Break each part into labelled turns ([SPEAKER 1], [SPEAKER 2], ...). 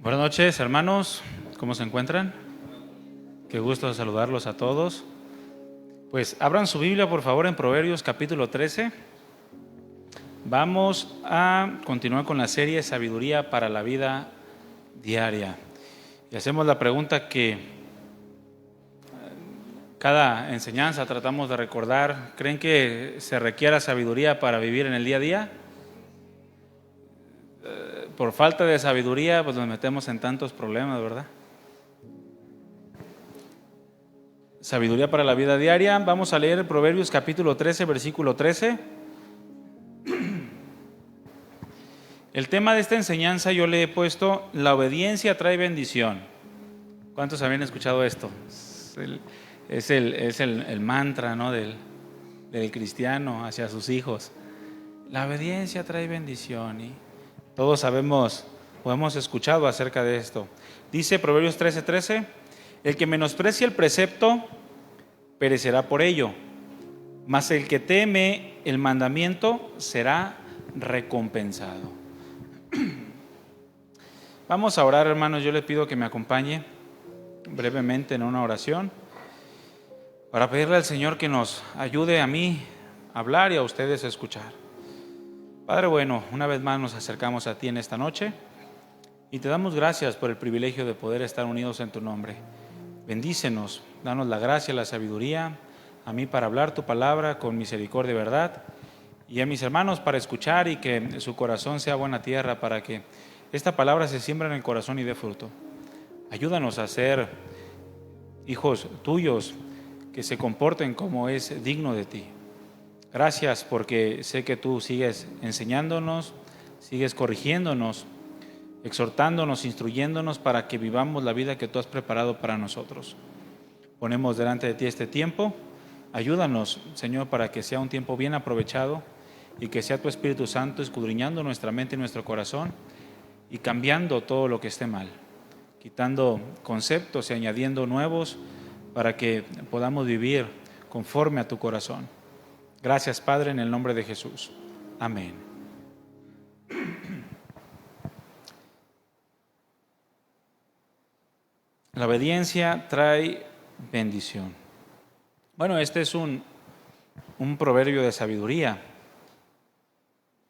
[SPEAKER 1] Buenas noches, hermanos. ¿Cómo se encuentran? Qué gusto saludarlos a todos. Pues abran su Biblia, por favor, en Proverbios capítulo 13. Vamos a continuar con la serie Sabiduría para la vida diaria. Y hacemos la pregunta que cada enseñanza tratamos de recordar. ¿Creen que se requiera sabiduría para vivir en el día a día? Por falta de sabiduría, pues nos metemos en tantos problemas, ¿verdad? Sabiduría para la vida diaria. Vamos a leer Proverbios capítulo 13, versículo 13. El tema de esta enseñanza yo le he puesto: la obediencia trae bendición. ¿Cuántos habían escuchado esto? Es el mantra, ¿no?, del cristiano hacia sus hijos. La obediencia trae bendición, y todos sabemos o hemos escuchado acerca de esto. Dice Proverbios 13:13: el que menosprecia el precepto perecerá por ello, mas el que teme el mandamiento será recompensado. Vamos a orar, hermanos. Yo les pido que me acompañe brevemente en una oración para pedirle al Señor que nos ayude a mí a hablar y a ustedes a escuchar. Padre bueno, una vez más nos acercamos a ti en esta noche y te damos gracias por el privilegio de poder estar unidos en tu nombre. Bendícenos, danos la gracia, la sabiduría, a mí para hablar tu palabra con misericordia y verdad, y a mis hermanos para escuchar, y que su corazón sea buena tierra para que esta palabra se siembre en el corazón y dé fruto. Ayúdanos a ser hijos tuyos que se comporten como es digno de ti. Gracias, porque sé que tú sigues enseñándonos, sigues corrigiéndonos, exhortándonos, instruyéndonos para que vivamos la vida que tú has preparado para nosotros. Ponemos delante de ti este tiempo. Ayúdanos, Señor, para que sea un tiempo bien aprovechado y que sea tu Espíritu Santo escudriñando nuestra mente y nuestro corazón y cambiando todo lo que esté mal, quitando conceptos y añadiendo nuevos para que podamos vivir conforme a tu corazón. Gracias, Padre, en el nombre de Jesús. Amén. La obediencia trae bendición. Bueno, este es un proverbio de sabiduría.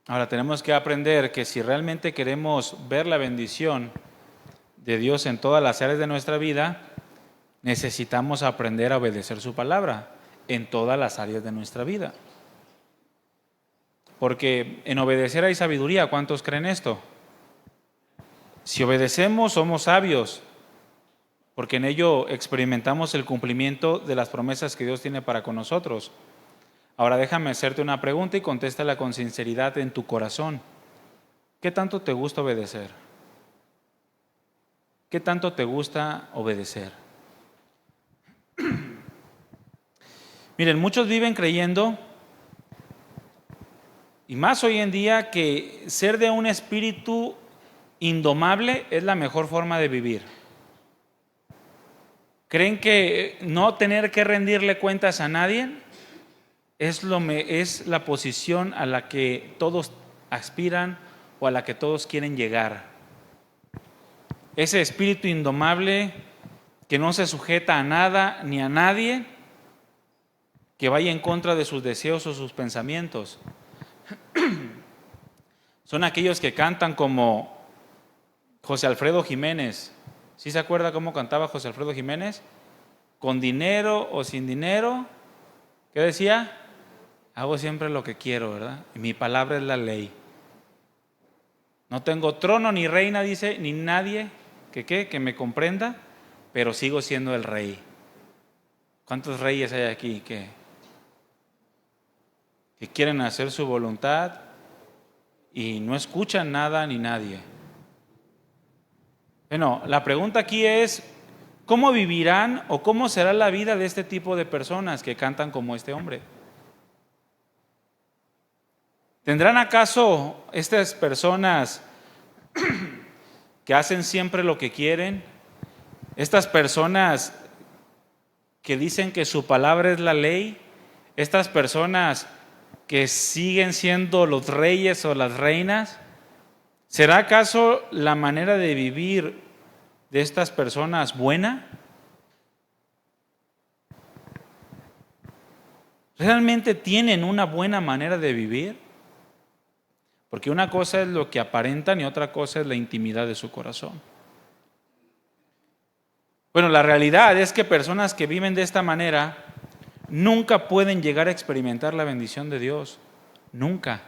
[SPEAKER 1] Ahora tenemos que aprender que si realmente queremos ver la bendición de Dios en todas las áreas de nuestra vida, necesitamos aprender a obedecer su palabra en todas las áreas de nuestra vida. Porque en obedecer hay sabiduría. ¿Cuántos creen esto? Si obedecemos, somos sabios, porque en ello experimentamos el cumplimiento de las promesas que Dios tiene para con nosotros. Ahora déjame hacerte una pregunta y contéstala con sinceridad en tu corazón. ¿Qué tanto te gusta obedecer? ¿Qué tanto te gusta obedecer? Miren, muchos viven creyendo, y más hoy en día, que ser de un espíritu indomable es la mejor forma de vivir. Creen que no tener que rendirle cuentas a nadie es la posición a la que todos aspiran o a la que todos quieren llegar. Ese espíritu indomable que no se sujeta a nada ni a nadie, que vaya en contra de sus deseos o sus pensamientos. Son aquellos que cantan como José Alfredo Jiménez. ¿Sí se acuerda cómo cantaba José Alfredo Jiménez? Con dinero o sin dinero, ¿qué decía? Hago siempre lo que quiero, ¿verdad? Y mi palabra es la ley. No tengo trono ni reina, dice, ni nadie que me comprenda, pero sigo siendo el rey. ¿Cuántos reyes hay aquí que quieren hacer su voluntad y no escuchan nada ni nadie? Bueno, la pregunta aquí es: ¿cómo vivirán o cómo será la vida de este tipo de personas que cantan como este hombre? ¿Tendrán acaso estas personas que hacen siempre lo que quieren, estas personas que dicen que su palabra es la ley, estas personas que siguen siendo los reyes o las reinas? ¿Será acaso la manera de vivir de estas personas buena? ¿Realmente tienen una buena manera de vivir? Porque una cosa es lo que aparentan y otra cosa es la intimidad de su corazón. Bueno, la realidad es que personas que viven de esta manera nunca pueden llegar a experimentar la bendición de Dios. Nunca.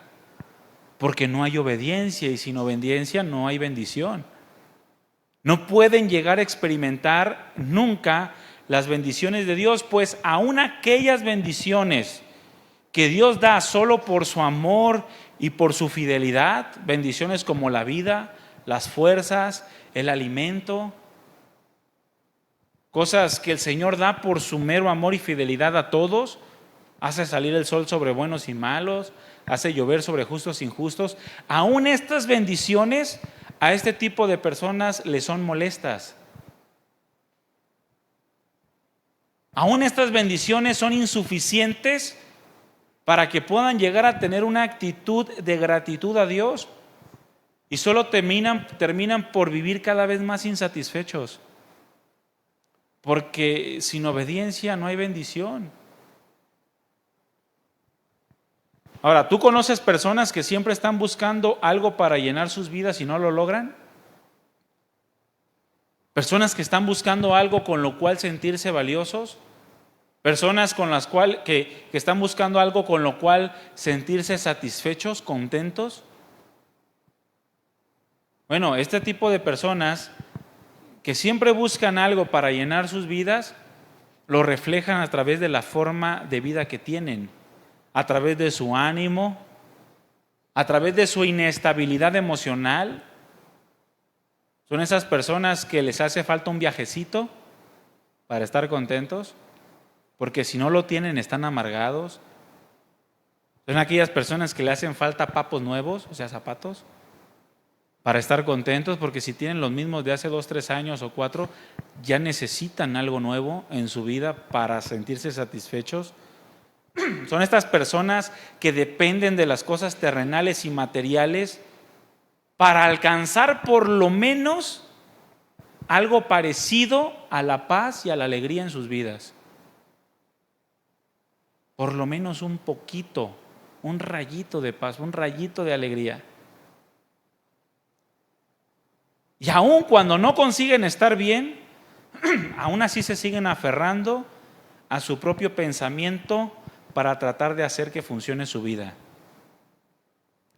[SPEAKER 1] Porque no hay obediencia, y sin obediencia no hay bendición. No pueden llegar a experimentar nunca las bendiciones de Dios, pues aún aquellas bendiciones que Dios da solo por su amor y por su fidelidad, bendiciones como la vida, las fuerzas, el alimento, cosas que el Señor da por su mero amor y fidelidad a todos, hace salir el sol sobre buenos y malos, hace llover sobre justos e injustos. Aún estas bendiciones a este tipo de personas les son molestas. Aún estas bendiciones son insuficientes para que puedan llegar a tener una actitud de gratitud a Dios, y solo terminan por vivir cada vez más insatisfechos, porque sin obediencia no hay bendición. Ahora, ¿tú conoces personas que siempre están buscando algo para llenar sus vidas y no lo logran? Personas que están buscando algo con lo cual sentirse valiosos. Personas con las cuales que están buscando algo con lo cual sentirse satisfechos, contentos. Bueno, este tipo de personas que siempre buscan algo para llenar sus vidas, lo reflejan a través de la forma de vida que tienen, a través de su ánimo, a través de su inestabilidad emocional. Son esas personas que les hace falta un viajecito para estar contentos, porque si no lo tienen están amargados. Son aquellas personas que le hacen falta papos nuevos, o sea, zapatos, para estar contentos, porque si tienen los mismos de hace 2, 3 años o 4, ya necesitan algo nuevo en su vida para sentirse satisfechos. Son estas personas que dependen de las cosas terrenales y materiales para alcanzar por lo menos algo parecido a la paz y a la alegría en sus vidas. Por lo menos un poquito, un rayito de paz, un rayito de alegría. Y aun cuando no consiguen estar bien, aún así se siguen aferrando a su propio pensamiento para tratar de hacer que funcione su vida.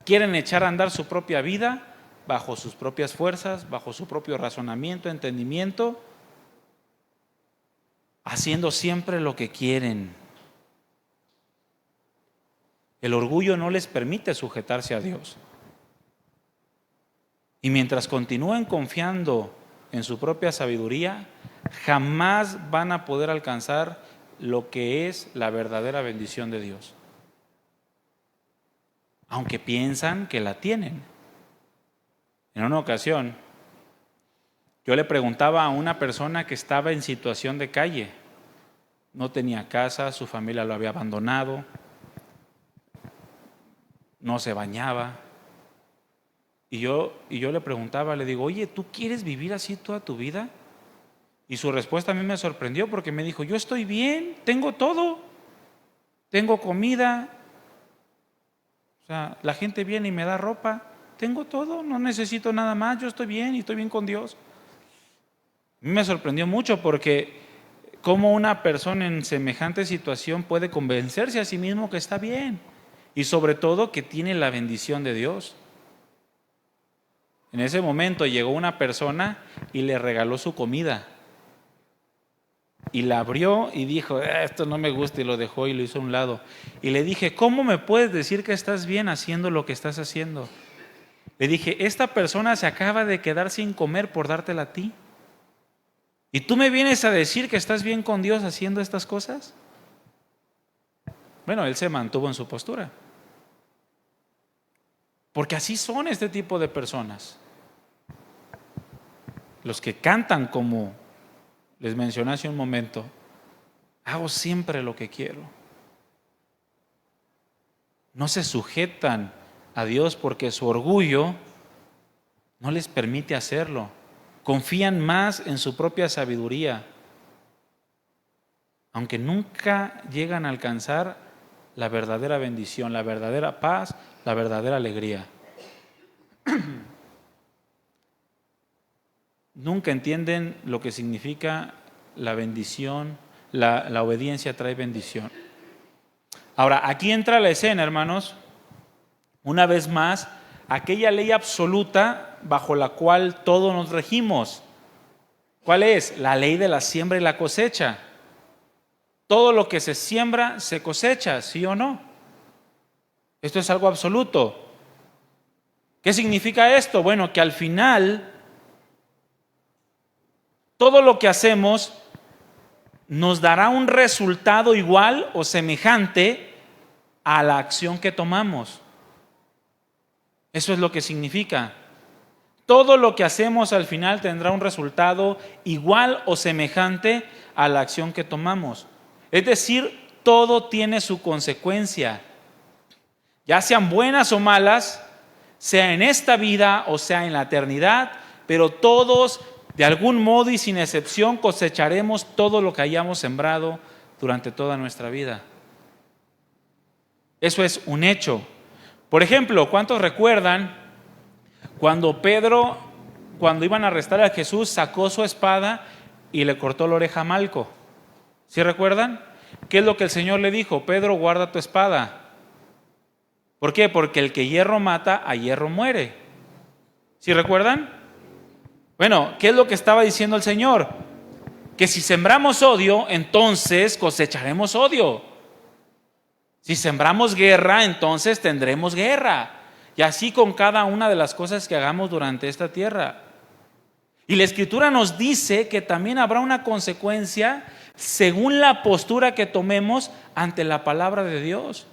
[SPEAKER 1] Quieren echar a andar su propia vida bajo sus propias fuerzas, bajo su propio razonamiento, entendimiento, haciendo siempre lo que quieren. El orgullo no les permite sujetarse a Dios. Y mientras continúen confiando en su propia sabiduría, jamás van a poder alcanzar lo que es la verdadera bendición de Dios, aunque piensan que la tienen. En una ocasión, yo le preguntaba a una persona que estaba en situación de calle, no tenía casa, su familia lo había abandonado, no se bañaba, y yo le preguntaba, le digo, oye, ¿tú quieres vivir así toda tu vida? Y su respuesta a mí me sorprendió, porque me dijo, yo estoy bien, tengo todo, tengo comida, o sea, la gente viene y me da ropa, tengo todo, no necesito nada más, yo estoy bien y estoy bien con Dios. A mí me sorprendió mucho, porque cómo una persona en semejante situación puede convencerse a sí mismo que está bien, y sobre todo que tiene la bendición de Dios. En ese momento llegó una persona y le regaló su comida. Y la abrió y dijo, esto no me gusta, y lo dejó y lo hizo a un lado. Y le dije, ¿cómo me puedes decir que estás bien haciendo lo que estás haciendo? Le dije, esta persona se acaba de quedar sin comer por dártela a ti. ¿Y tú me vienes a decir que estás bien con Dios haciendo estas cosas? Bueno, él se mantuvo en su postura. Porque así son este tipo de personas. Los que cantan, como les mencioné hace un momento, hago siempre lo que quiero. No se sujetan a Dios porque su orgullo no les permite hacerlo. confían más en su propia sabiduría, aunque nunca llegan a alcanzar la verdadera bendición, la verdadera paz, la verdadera alegría. Nunca entienden lo que significa la bendición, la obediencia trae bendición. Ahora, aquí entra la escena, hermanos, una vez más, aquella ley absoluta bajo la cual todos nos regimos. ¿Cuál es? La ley de la siembra y la cosecha. Todo lo que se siembra se cosecha, ¿sí o no? Esto es algo absoluto. ¿Qué significa esto? Bueno, que al final todo lo que hacemos nos dará un resultado igual o semejante a la acción que tomamos. Eso es lo que significa. Todo lo que hacemos al final tendrá un resultado igual o semejante a la acción que tomamos. Es decir, todo tiene su consecuencia. Ya sean buenas o malas, sea en esta vida o sea en la eternidad, pero todos, de algún modo y sin excepción, cosecharemos todo lo que hayamos sembrado durante toda nuestra vida. Eso es un hecho. Por ejemplo, ¿cuántos recuerdan cuando Pedro, cuando iban a arrestar a Jesús, sacó su espada y le cortó la oreja a Malco? ¿Sí recuerdan? ¿Qué es lo que el Señor le dijo? Pedro, guarda tu espada. ¿Por qué? Porque el que hierro mata, a hierro muere. ¿Sí recuerdan? Bueno, ¿qué es lo que estaba diciendo el Señor? Que si sembramos odio, entonces cosecharemos odio. Si sembramos guerra, entonces tendremos guerra. Y así con cada una de las cosas que hagamos durante esta tierra. Y la Escritura nos dice que también habrá una consecuencia según la postura que tomemos ante la palabra de Dios.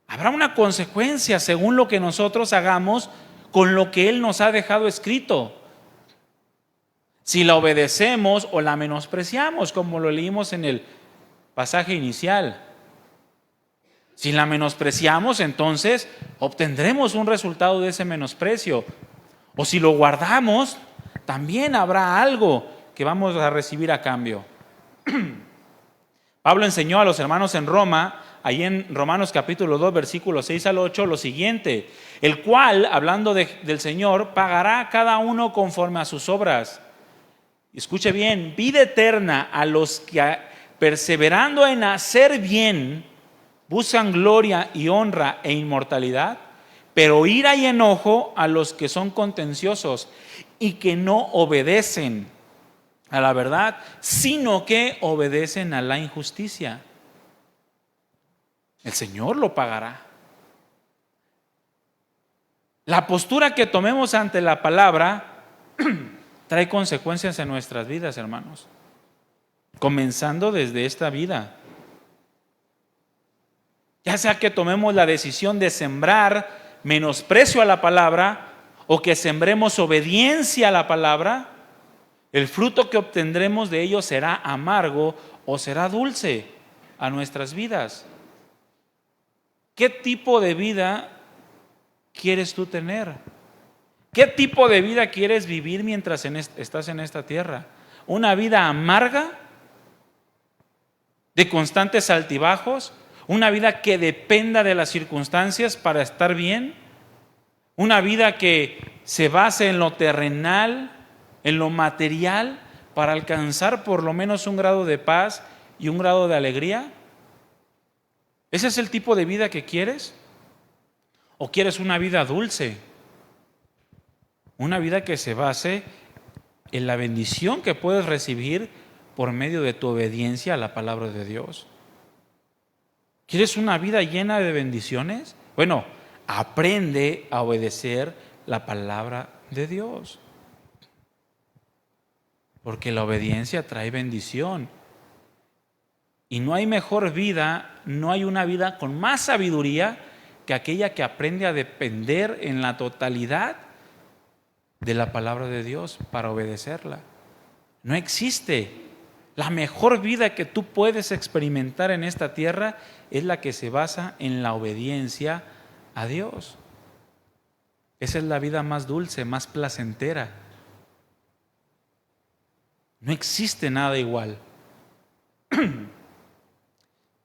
[SPEAKER 1] Habrá una consecuencia según lo que nosotros hagamos con lo que Él nos ha dejado escrito. Si la obedecemos o la menospreciamos, como lo leímos en el pasaje inicial. Si la menospreciamos, entonces obtendremos un resultado de ese menosprecio. O si lo guardamos, también habrá algo que vamos a recibir a cambio. Pablo enseñó a los hermanos en Roma, ahí en Romanos capítulo 2, versículos 6 al 8, lo siguiente: el cual, hablando del Señor, pagará a cada uno conforme a sus obras. Escuche bien, vida eterna a los que, perseverando en hacer bien, buscan gloria y honra e inmortalidad, pero ira y enojo a los que son contenciosos y que no obedecen a la verdad, sino que obedecen a la injusticia. El Señor lo pagará. La postura que tomemos ante la palabra trae consecuencias en nuestras vidas, hermanos, comenzando desde esta vida. Ya sea que tomemos la decisión de sembrar menosprecio a la palabra o que sembremos obediencia a la palabra, el fruto que obtendremos de ello será amargo o será dulce a nuestras vidas. ¿Qué tipo de vida quieres tú tener? ¿Qué tipo de vida quieres vivir mientras estás en esta tierra? ¿Una vida amarga, de constantes altibajos? ¿Una vida que dependa de las circunstancias para estar bien? ¿Una vida que se base en lo terrenal, en lo material, para alcanzar por lo menos un grado de paz y un grado de alegría? ¿Ese es el tipo de vida que quieres? ¿O quieres una vida dulce? Una vida que se base en la bendición que puedes recibir por medio de tu obediencia a la palabra de Dios. ¿Quieres una vida llena de bendiciones? Bueno, aprende a obedecer la palabra de Dios. Porque la obediencia trae bendición. Y no hay mejor vida, no hay una vida con más sabiduría que aquella que aprende a depender en la totalidad de la palabra de Dios para obedecerla. No existe. La mejor vida que tú puedes experimentar en esta tierra es la que se basa en la obediencia a Dios. Esa es la vida más dulce, más placentera. No existe nada igual.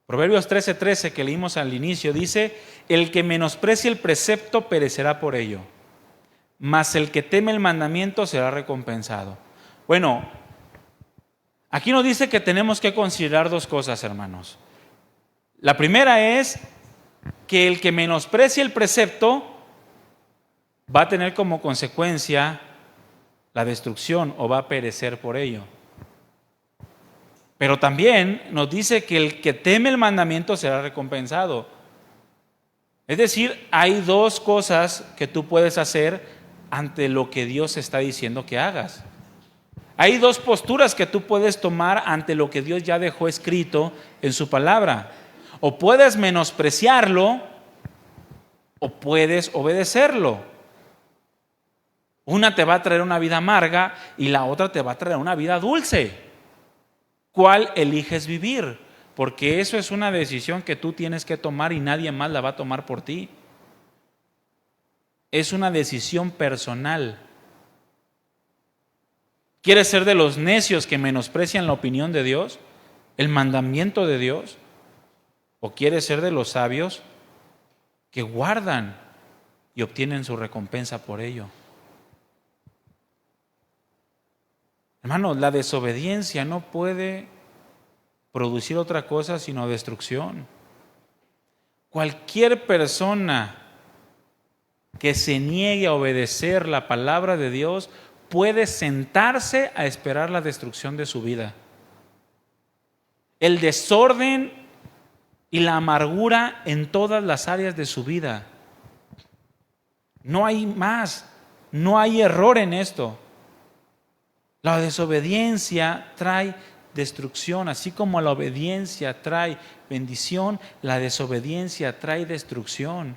[SPEAKER 1] Proverbios 13:13 que leímos al inicio dice: el que menosprecie el precepto perecerá por ello, mas el que teme el mandamiento será recompensado. Bueno, aquí nos dice que tenemos que considerar dos cosas, hermanos. La primera es que el que menosprecie el precepto va a tener como consecuencia la destrucción o va a perecer por ello. Pero también nos dice que el que teme el mandamiento será recompensado. Es decir, hay dos cosas que tú puedes hacer ante lo que Dios está diciendo que hagas. Hay dos posturas que tú puedes tomar ante lo que Dios ya dejó escrito en su palabra. O puedes menospreciarlo o puedes obedecerlo. Una te va a traer una vida amarga y la otra te va a traer una vida dulce. ¿Cuál eliges vivir? Porque eso es una decisión que tú tienes que tomar y nadie más la va a tomar por ti. Es una decisión personal. ¿Quieres ser de los necios que menosprecian la opinión de Dios, el mandamiento de Dios? ¿O quieres ser de los sabios que guardan y obtienen su recompensa por ello? Hermanos, la desobediencia no puede producir otra cosa sino destrucción. Cualquier persona que se niegue a obedecer la palabra de Dios puede sentarse a esperar la destrucción de su vida. El desorden y la amargura en todas las áreas de su vida. No hay más, no hay error en esto. La desobediencia trae destrucción, así como la obediencia trae bendición, la desobediencia trae destrucción.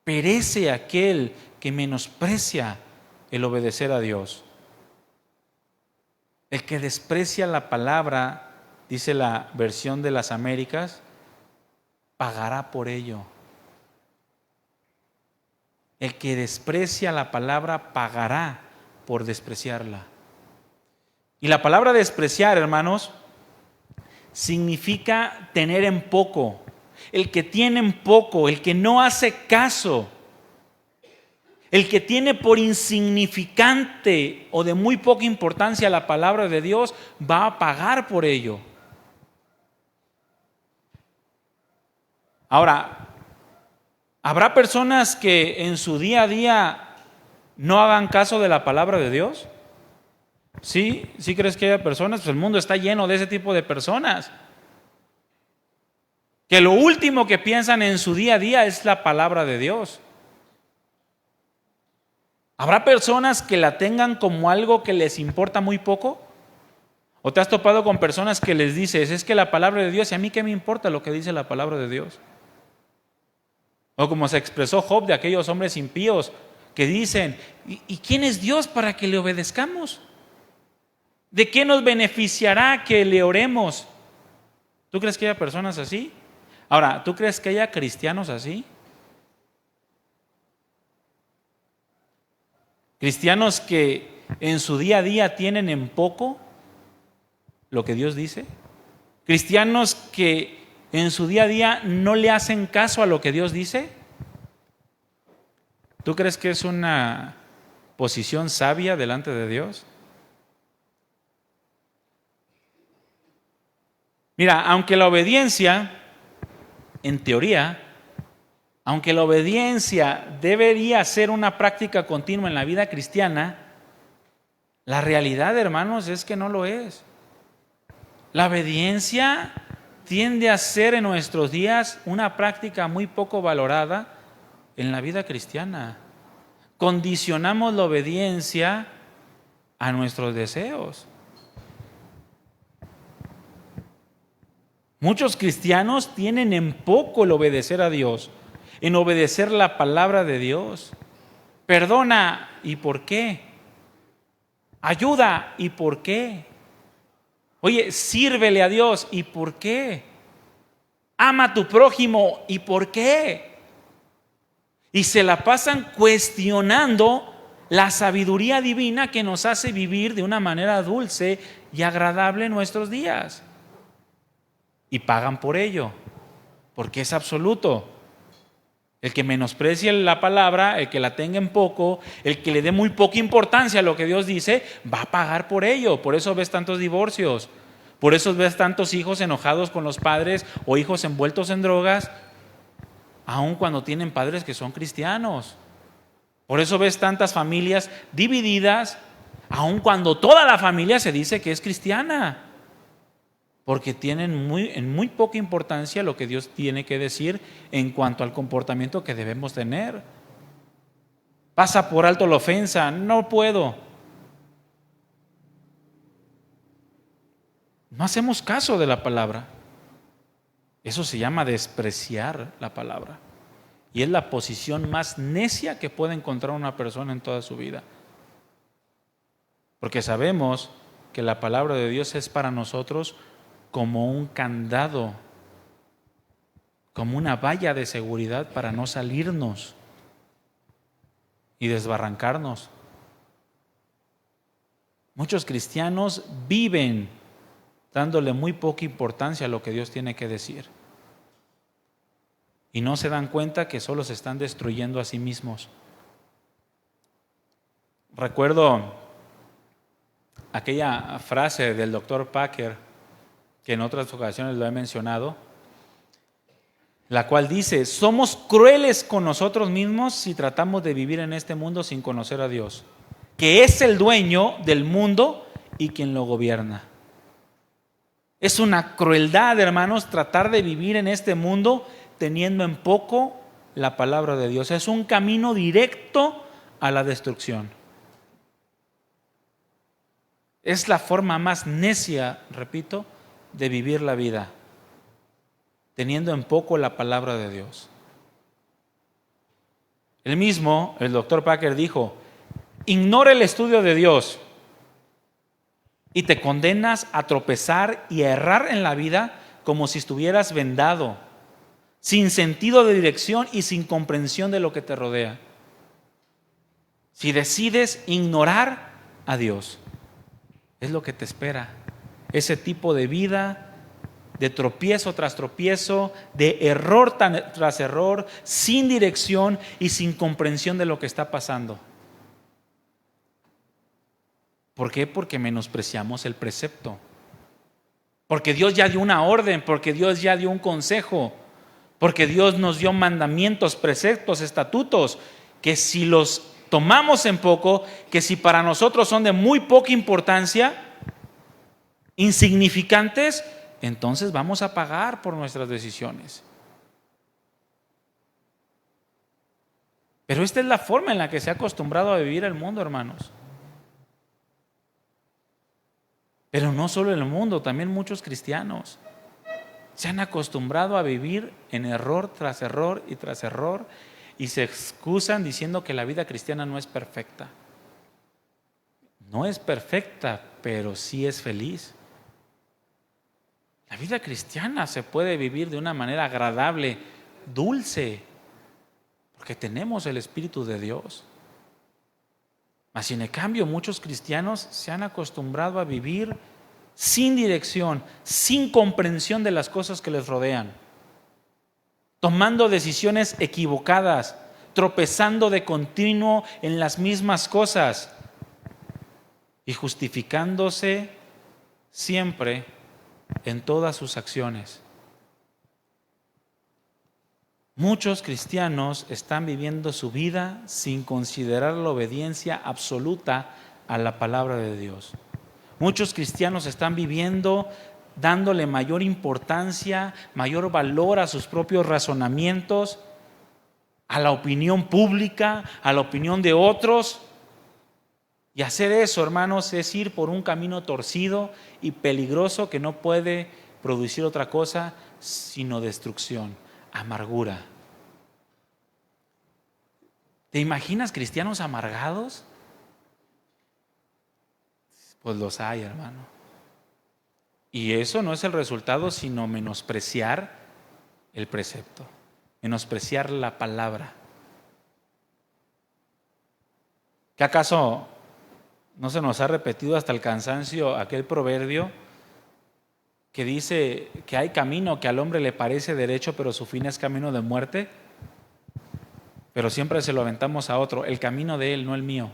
[SPEAKER 1] Perece aquel que menosprecia el obedecer a Dios. El que desprecia la palabra, dice la versión de las Américas, pagará por ello. El que desprecia la palabra pagará por despreciarla. Y la palabra despreciar, hermanos, significa tener en poco. El que tiene en poco, el que no hace caso, el que tiene por insignificante o de muy poca importancia la palabra de Dios, va a pagar por ello. Ahora, ¿habrá personas que en su día a día no hagan caso de la palabra de Dios? ¿Sí? ¿Sí crees que haya personas? Pues el mundo está lleno de ese tipo de personas. Que lo último que piensan en su día a día es la palabra de Dios. ¿Habrá personas que la tengan como algo que les importa muy poco? ¿O te has topado con personas que les dices, es que la palabra de Dios, ¿y a mí qué me importa lo que dice la palabra de Dios? O como se expresó Job de aquellos hombres impíos que dicen, ¿y quién es Dios para que le obedezcamos? ¿De qué nos beneficiará que le oremos? ¿Tú crees que haya personas así? Ahora, ¿tú crees que haya cristianos así? Cristianos que en su día a día tienen en poco lo que Dios dice. Cristianos que en su día a día no le hacen caso a lo que Dios dice. ¿Tú crees que es una posición sabia delante de Dios? Mira, aunque la obediencia, en teoría, aunque la obediencia debería ser una práctica continua en la vida cristiana, la realidad, hermanos, es que no lo es. La obediencia tiende a ser en nuestros días una práctica muy poco valorada en la vida cristiana. Condicionamos la obediencia a nuestros deseos. Muchos cristianos tienen en poco el obedecer a Dios, en obedecer la palabra de Dios. Perdona, ¿y por qué? Ayuda, ¿y por qué? Oye, sírvele a Dios, ¿y por qué? Ama a tu prójimo, ¿y por qué? Y se la pasan cuestionando la sabiduría divina que nos hace vivir de una manera dulce y agradable nuestros días. Y pagan por ello, porque es absoluto. El que menosprecie la palabra, el que la tenga en poco, el que le dé muy poca importancia a lo que Dios dice, va a pagar por ello. Por eso ves tantos divorcios, por eso ves tantos hijos enojados con los padres o hijos envueltos en drogas, aun cuando tienen padres que son cristianos. Por eso ves tantas familias divididas, aun cuando toda la familia se dice que es cristiana. Porque tienen en muy poca importancia lo que Dios tiene que decir en cuanto al comportamiento que debemos tener. Pasa por alto la ofensa, no puedo. No hacemos caso de la palabra. Eso se llama despreciar la palabra. Y es la posición más necia que puede encontrar una persona en toda su vida. Porque sabemos que la palabra de Dios es para nosotros como un candado, como una valla de seguridad para no salirnos y desbarrancarnos. Muchos cristianos viven dándole muy poca importancia a lo que Dios tiene que decir. Y no se dan cuenta que solo se están destruyendo a sí mismos. Recuerdo aquella frase del Dr. Packer, que en otras ocasiones lo he mencionado, la cual dice: somos crueles con nosotros mismos si tratamos de vivir en este mundo sin conocer a Dios, que es el dueño del mundo y quien lo gobierna. Es una crueldad, hermanos, tratar de vivir en este mundo teniendo en poco la palabra de Dios. Es un camino directo a la destrucción. Es la forma más necia, repito, de vivir la vida, teniendo en poco la palabra de Dios. El Dr. Packer dijo: ignora el estudio de Dios y te condenas a tropezar y a errar en la vida como si estuvieras vendado, sin sentido de dirección y sin comprensión de lo que te rodea. Si decides ignorar a Dios, es lo que te espera. Ese tipo de vida, de tropiezo tras tropiezo, de error tras error, sin dirección y sin comprensión de lo que está pasando. ¿Por qué? Porque menospreciamos el precepto. Porque Dios ya dio una orden, porque Dios ya dio un consejo, porque Dios nos dio mandamientos, preceptos, estatutos, que si los tomamos en poco, que si para nosotros son de muy poca importancia, insignificantes, entonces vamos a pagar por nuestras decisiones. Pero esta es la forma en la que se ha acostumbrado a vivir el mundo, hermanos. Pero no solo el mundo, también muchos cristianos se han acostumbrado a vivir en error tras error y tras error, y se excusan diciendo que la vida cristiana no es perfecta. No es perfecta, pero sí es feliz. La vida cristiana se puede vivir de una manera agradable, dulce, porque tenemos el Espíritu de Dios. Mas sin en cambio, muchos cristianos se han acostumbrado a vivir sin dirección, sin comprensión de las cosas que les rodean, tomando decisiones equivocadas, tropezando de continuo en las mismas cosas y justificándose siempre en todas sus acciones. Muchos cristianos están viviendo su vida sin considerar la obediencia absoluta a la palabra de Dios. Muchos cristianos están viviendo dándole mayor importancia, mayor valor a sus propios razonamientos, a la opinión pública, a la opinión de otros. Y hacer eso, hermanos, es ir por un camino torcido y peligroso que no puede producir otra cosa sino destrucción, amargura. ¿Te imaginas cristianos amargados? Pues los hay, hermano. Y eso no es el resultado sino menospreciar el precepto, menospreciar la palabra. ¿Qué acaso no se nos ha repetido hasta el cansancio aquel proverbio que dice que hay camino que al hombre le parece derecho, pero su fin es camino de muerte? Pero siempre se lo aventamos a otro, el camino de él, no el mío.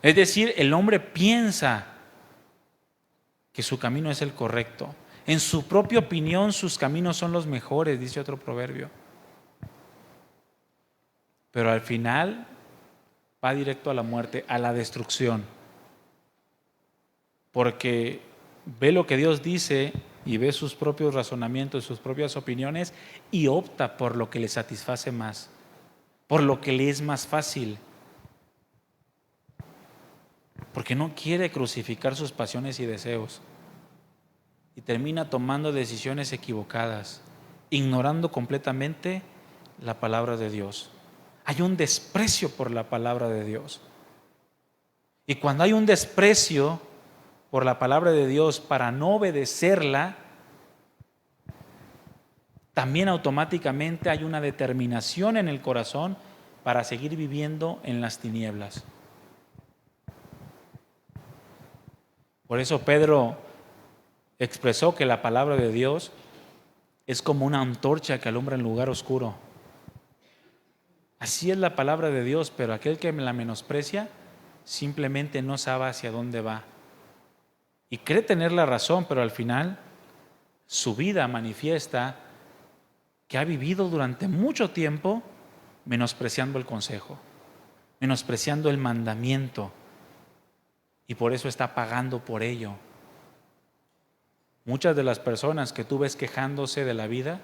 [SPEAKER 1] Es decir, el hombre piensa que su camino es el correcto. En su propia opinión, sus caminos son los mejores, dice otro proverbio. Pero al final va directo a la muerte, a la destrucción. Porque ve lo que Dios dice y ve sus propios razonamientos, sus propias opiniones y opta por lo que le satisface más, por lo que le es más fácil. Porque no quiere crucificar sus pasiones y deseos. Y termina tomando decisiones equivocadas, ignorando completamente la palabra de Dios. Hay un desprecio por la palabra de Dios. Y cuando hay un desprecio por la palabra de Dios para no obedecerla, también automáticamente hay una determinación en el corazón para seguir viviendo en las tinieblas. Por eso Pedro expresó que la palabra de Dios es como una antorcha que alumbra en lugar oscuro. Así es la palabra de Dios, pero aquel que la menosprecia simplemente no sabe hacia dónde va. Y cree tener la razón, pero al final su vida manifiesta que ha vivido durante mucho tiempo menospreciando el consejo, menospreciando el mandamiento, y por eso está pagando por ello. Muchas de las personas que tú ves quejándose de la vida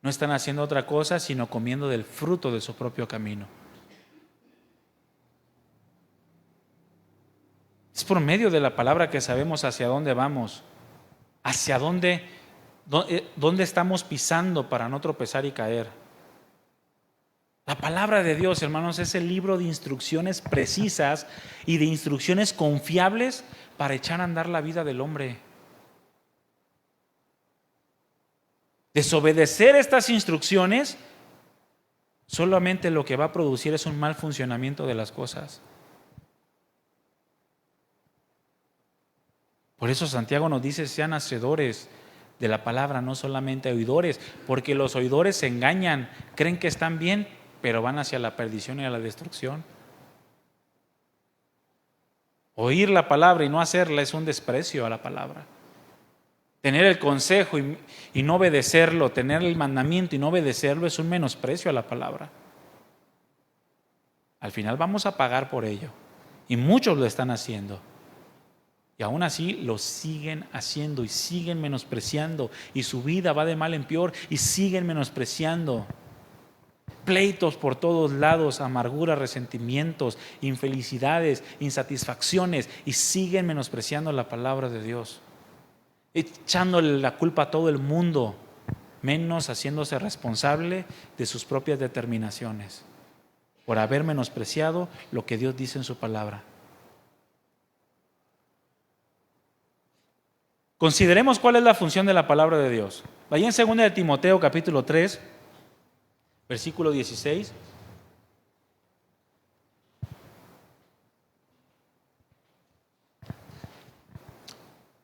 [SPEAKER 1] no están haciendo otra cosa sino comiendo del fruto de su propio camino. Es por medio de la palabra que sabemos hacia dónde vamos, hacia dónde estamos pisando para no tropezar y caer. La palabra de Dios, hermanos, es el libro de instrucciones precisas y de instrucciones confiables para echar a andar la vida del hombre. Desobedecer estas instrucciones solamente lo que va a producir es un mal funcionamiento de las cosas. Por eso Santiago nos dice: sean hacedores de la palabra, no solamente oidores, porque los oidores se engañan, creen que están bien, pero van hacia la perdición y a la destrucción. Oír la palabra y no hacerla es un desprecio a la palabra. Tener el consejo y no obedecerlo, tener el mandamiento y no obedecerlo es un menosprecio a la palabra. Al final vamos a pagar por ello, y muchos lo están haciendo. Y aún así lo siguen haciendo y siguen menospreciando, y su vida va de mal en peor y siguen menospreciando. Pleitos por todos lados, amargura, resentimientos, infelicidades, insatisfacciones, y siguen menospreciando la palabra de Dios, echándole la culpa a todo el mundo, menos haciéndose responsable de sus propias determinaciones, por haber menospreciado lo que Dios dice en su palabra. Consideremos cuál es la función de la palabra de Dios. Vaya en 2 de Timoteo capítulo 3, versículo 16.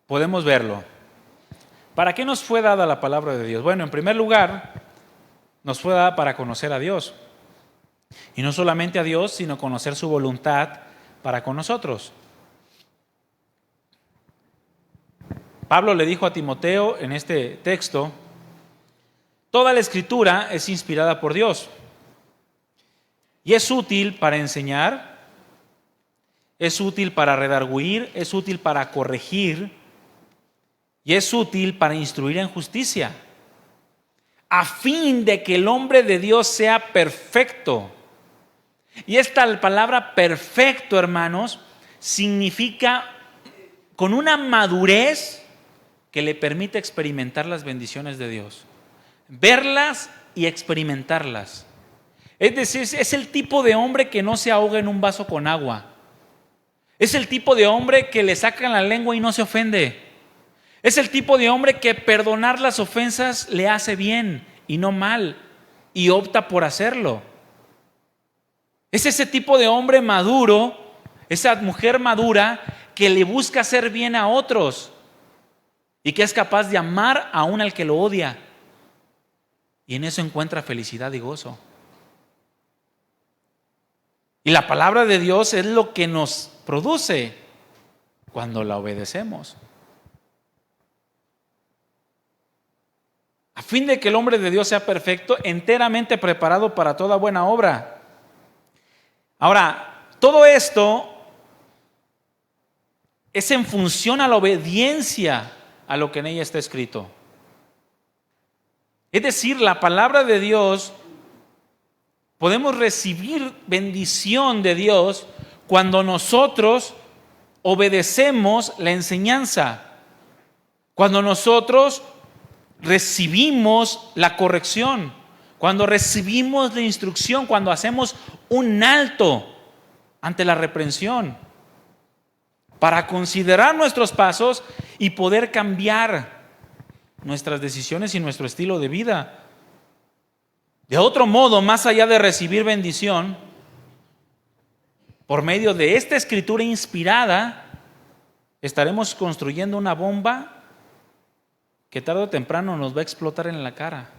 [SPEAKER 1] Podemos verlo. ¿Para qué nos fue dada la palabra de Dios? Bueno, en primer lugar, nos fue dada para conocer a Dios. Y no solamente a Dios, sino conocer su voluntad para con nosotros. Pablo le dijo a Timoteo en este texto: toda la escritura es inspirada por Dios y es útil para enseñar, es útil para redarguir, es útil para corregir y es útil para instruir en justicia, a fin de que el hombre de Dios sea perfecto. Y esta palabra perfecto, hermanos, significa con una madurez que le permite experimentar las bendiciones de Dios, verlas y experimentarlas. Es decir, es el tipo de hombre que no se ahoga en un vaso con agua. Es el tipo de hombre que le sacan la lengua y no se ofende. Es el tipo de hombre que perdonar las ofensas le hace bien y no mal, y opta por hacerlo. Es ese tipo de hombre maduro, esa mujer madura que le busca hacer bien a otros y que es capaz de amar aún al que lo odia. Y en eso encuentra felicidad y gozo. Y la palabra de Dios es lo que nos produce cuando la obedecemos. A fin de que el hombre de Dios sea perfecto, enteramente preparado para toda buena obra. Ahora, todo esto es en función a la obediencia a lo que en ella está escrito. Es decir, la palabra de Dios, podemos recibir bendición de Dios cuando nosotros obedecemos la enseñanza, cuando nosotros recibimos la corrección, cuando recibimos la instrucción, cuando hacemos un alto ante la reprensión para considerar nuestros pasos y poder cambiar nuestras decisiones y nuestro estilo de vida. De otro modo, más allá de recibir bendición, por medio de esta escritura inspirada, estaremos construyendo una bomba que tarde o temprano nos va a explotar en la cara.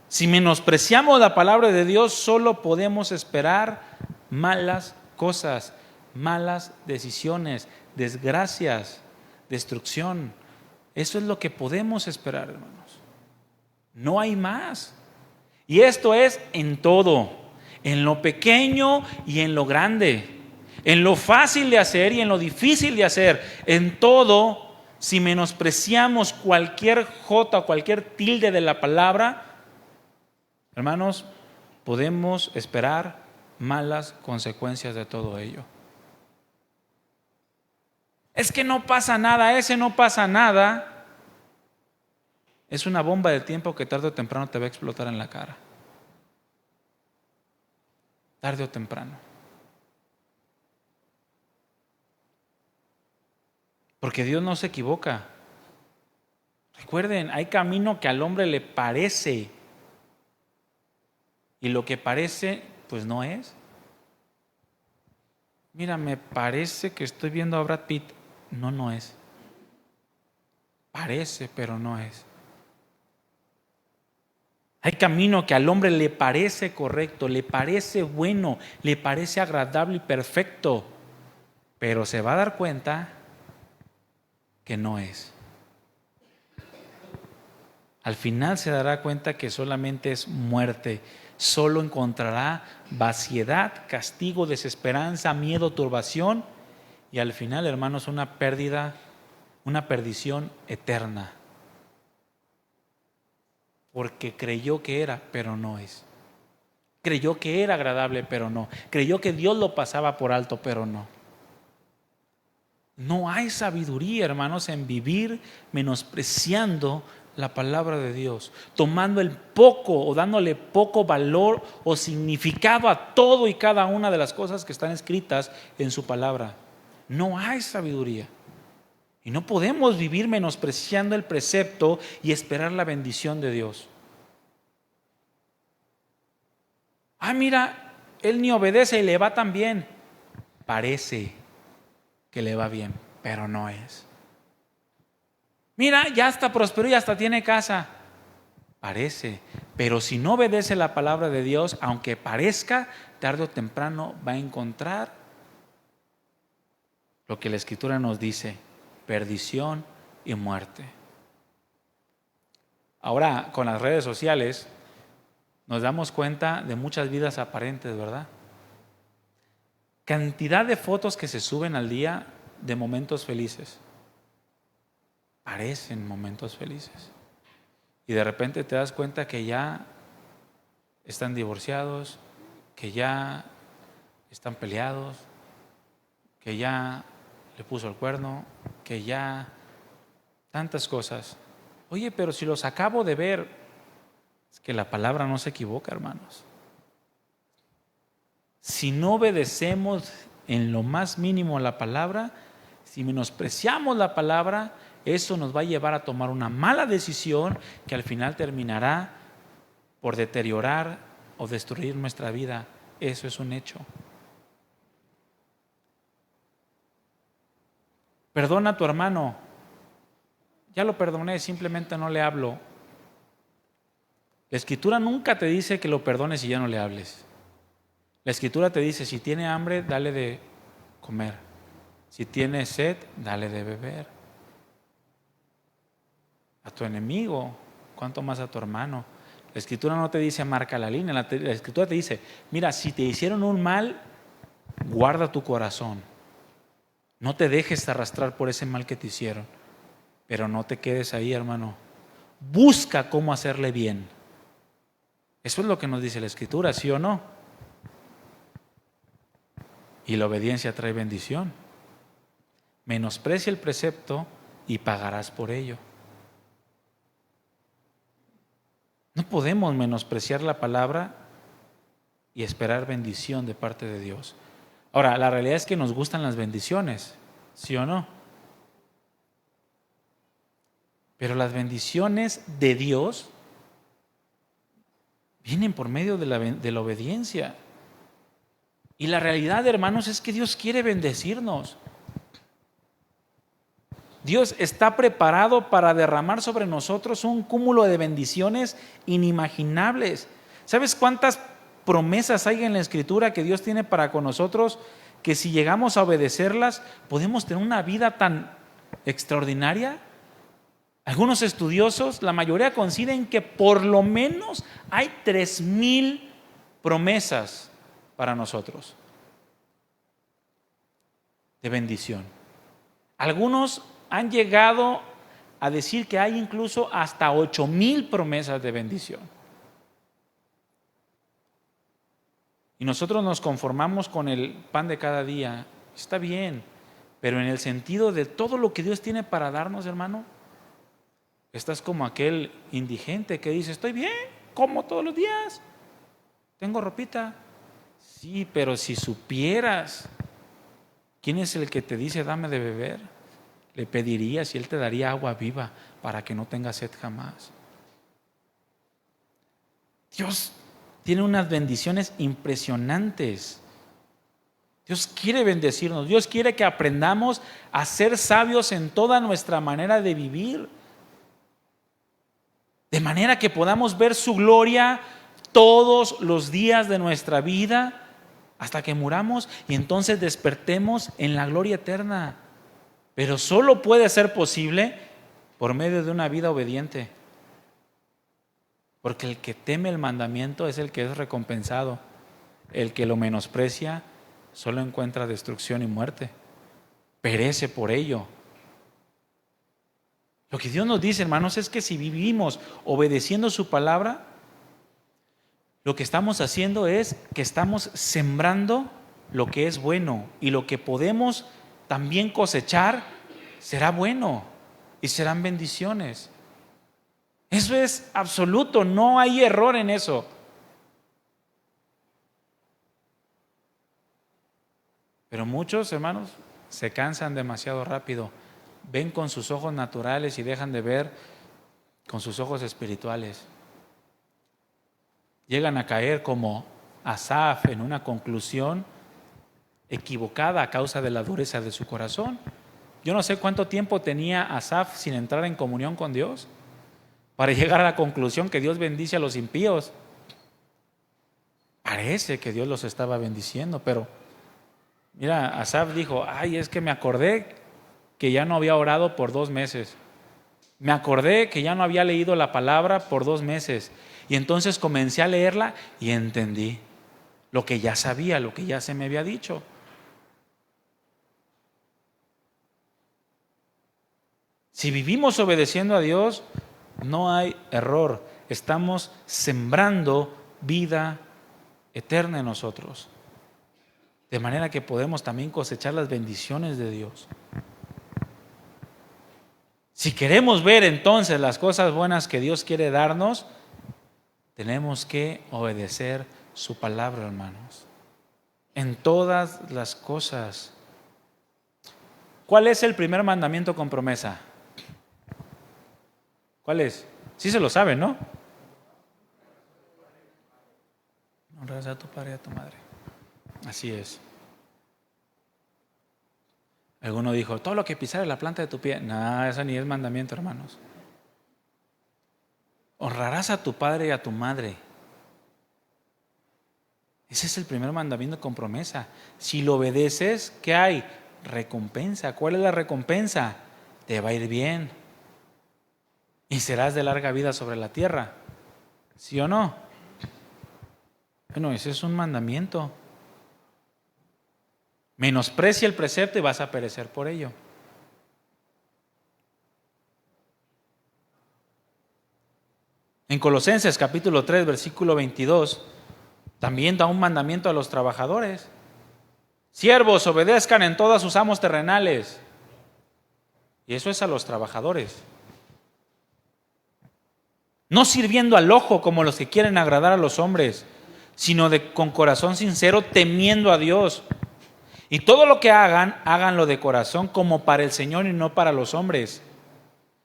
[SPEAKER 1] Si menospreciamos la palabra de Dios, solo podemos esperar malas cosas, malas decisiones, desgracias, destrucción. Eso es lo que podemos esperar, hermanos. No hay más. Y esto es en todo, en lo pequeño y en lo grande, en lo fácil de hacer y en lo difícil de hacer. En todo, si menospreciamos cualquier jota o cualquier tilde de la palabra, hermanos, podemos esperar malas consecuencias de todo ello. Es que no pasa nada, ese no pasa nada. Es una bomba de tiempo que tarde o temprano te va a explotar en la cara. Tarde o temprano. Porque Dios no se equivoca. Recuerden, hay camino que al hombre le parece. Y lo que parece, pues no es. Mira, me parece que estoy viendo a Brad Pitt. No, no es. Parece, pero no es. Hay camino que al hombre le parece correcto, le parece bueno, le parece agradable y perfecto, pero se va a dar cuenta que no es. Al final se dará cuenta que solamente es muerte. Solo encontrará vaciedad, castigo, desesperanza, miedo, turbación y al final, hermanos, una pérdida, una perdición eterna. Porque creyó que era, pero no es. Creyó que era agradable, pero no. Creyó que Dios lo pasaba por alto, pero no. No hay sabiduría, hermanos, en vivir menospreciando la palabra de Dios, tomando el poco o dándole poco valor o significado a todo y cada una de las cosas que están escritas en su palabra. No hay sabiduría. Y no podemos vivir menospreciando el precepto y esperar la bendición de Dios. Ah, mira, él ni obedece y le va tan bien. Parece que le va bien, pero no es. Mira, ya hasta prosperó y hasta tiene casa. Parece, pero si no obedece la palabra de Dios, aunque parezca, tarde o temprano va a encontrar lo que la Escritura nos dice: perdición y muerte. Ahora, con las redes sociales, nos damos cuenta de muchas vidas aparentes, ¿verdad? Cantidad de fotos que se suben al día de momentos felices. Parecen momentos felices. Y de repente te das cuenta que ya están divorciados, que ya están peleados, que ya le puso el cuerno, que ya tantas cosas. Oye, pero si los acabo de ver, es que la palabra no se equivoca, hermanos. Si no obedecemos en lo más mínimo a la palabra, si menospreciamos la palabra, eso nos va a llevar a tomar una mala decisión que al final terminará por deteriorar o destruir nuestra vida. Eso es un hecho. Perdona a tu hermano. Ya lo perdoné, simplemente no le hablo. La Escritura nunca te dice que lo perdones y ya no le hables. La Escritura te dice, si tiene hambre, dale de comer. Si tiene sed, dale de beber. A tu enemigo, ¿cuánto más a tu hermano? La Escritura no te dice marca la línea, la Escritura te dice, mira, si te hicieron un mal, guarda tu corazón. No te dejes arrastrar por ese mal que te hicieron, pero no te quedes ahí, hermano. Busca cómo hacerle bien. Eso es lo que nos dice la Escritura, ¿sí o no? Y la obediencia trae bendición. Menosprecia el precepto y pagarás por ello. No podemos menospreciar la palabra y esperar bendición de parte de Dios. Ahora, la realidad es que nos gustan las bendiciones, ¿sí o no? Pero las bendiciones de Dios vienen por medio de la obediencia. Y la realidad, hermanos, es que Dios quiere bendecirnos. Dios está preparado para derramar sobre nosotros un cúmulo de bendiciones inimaginables. ¿Sabes cuántas promesas hay en la Escritura que Dios tiene para con nosotros? Que si llegamos a obedecerlas, podemos tener una vida tan extraordinaria. Algunos estudiosos, la mayoría coinciden que por lo menos hay 3,000 promesas para nosotros de bendición. Algunos han llegado a decir que hay incluso hasta 8,000 promesas de bendición. Y nosotros nos conformamos con el pan de cada día. Está bien, pero en el sentido de todo lo que Dios tiene para darnos, hermano, estás como aquel indigente que dice, estoy bien, como todos los días, tengo ropita. Sí, pero si supieras quién es el que te dice dame de beber, le pedirías y Él te daría agua viva para que no tengas sed jamás. Dios tiene unas bendiciones impresionantes. Dios quiere bendecirnos. Dios quiere que aprendamos a ser sabios en toda nuestra manera de vivir, de manera que podamos ver su gloria todos los días de nuestra vida hasta que muramos y entonces despertemos en la gloria eterna. Pero solo puede ser posible por medio de una vida obediente. Porque el que teme el mandamiento es el que es recompensado. El que lo menosprecia solo encuentra destrucción y muerte. Perece por ello. Lo que Dios nos dice, hermanos, es que si vivimos obedeciendo su palabra, lo que estamos haciendo es que estamos sembrando lo que es bueno y lo que podemos también cosechar será bueno y serán bendiciones. Eso es absoluto, no hay error en eso. Pero muchos, hermanos, se cansan demasiado rápido. Ven con sus ojos naturales y dejan de ver con sus ojos espirituales. Llegan a caer como Asaf en una conclusión equivocada a causa de la dureza de su corazón. Yo no sé cuánto tiempo tenía Asaf sin entrar en comunión con Dios para llegar a la conclusión que Dios bendice a los impíos. Parece que Dios los estaba bendiciendo, pero mira, Asaf dijo, ay, es que me acordé que ya no había orado por 2 meses. Me acordé que ya no había leído la palabra por 2 meses. Y entonces comencé a leerla y entendí lo que ya sabía, lo que ya se me había dicho. Si vivimos obedeciendo a Dios, no hay error. Estamos sembrando vida eterna en nosotros. De manera que podemos también cosechar las bendiciones de Dios. Si queremos ver entonces las cosas buenas que Dios quiere darnos, tenemos que obedecer su palabra, hermanos. En todas las cosas. ¿Cuál es el primer mandamiento con promesa? ¿Cuál es? Sí se lo saben, ¿no? Honrarás a tu padre y a tu madre. Así es. Alguno dijo, todo lo que pisare la planta de tu pie. No, eso ni es mandamiento, hermanos. Honrarás a tu padre y a tu madre. Ese es el primer mandamiento con promesa. Si lo obedeces, ¿qué hay? Recompensa. ¿Cuál es la recompensa? Te va a ir bien y serás de larga vida sobre la tierra. ¿Sí o no? Bueno, ese es un mandamiento. Menosprecia el precepto y vas a perecer por ello. En Colosenses capítulo 3, versículo 22, también da un mandamiento a los trabajadores. Siervos, obedezcan en todo a sus amos terrenales. Y eso es a los trabajadores. No sirviendo al ojo como los que quieren agradar a los hombres, sino con corazón sincero, temiendo a Dios. Y todo lo que hagan, háganlo de corazón como para el Señor y no para los hombres,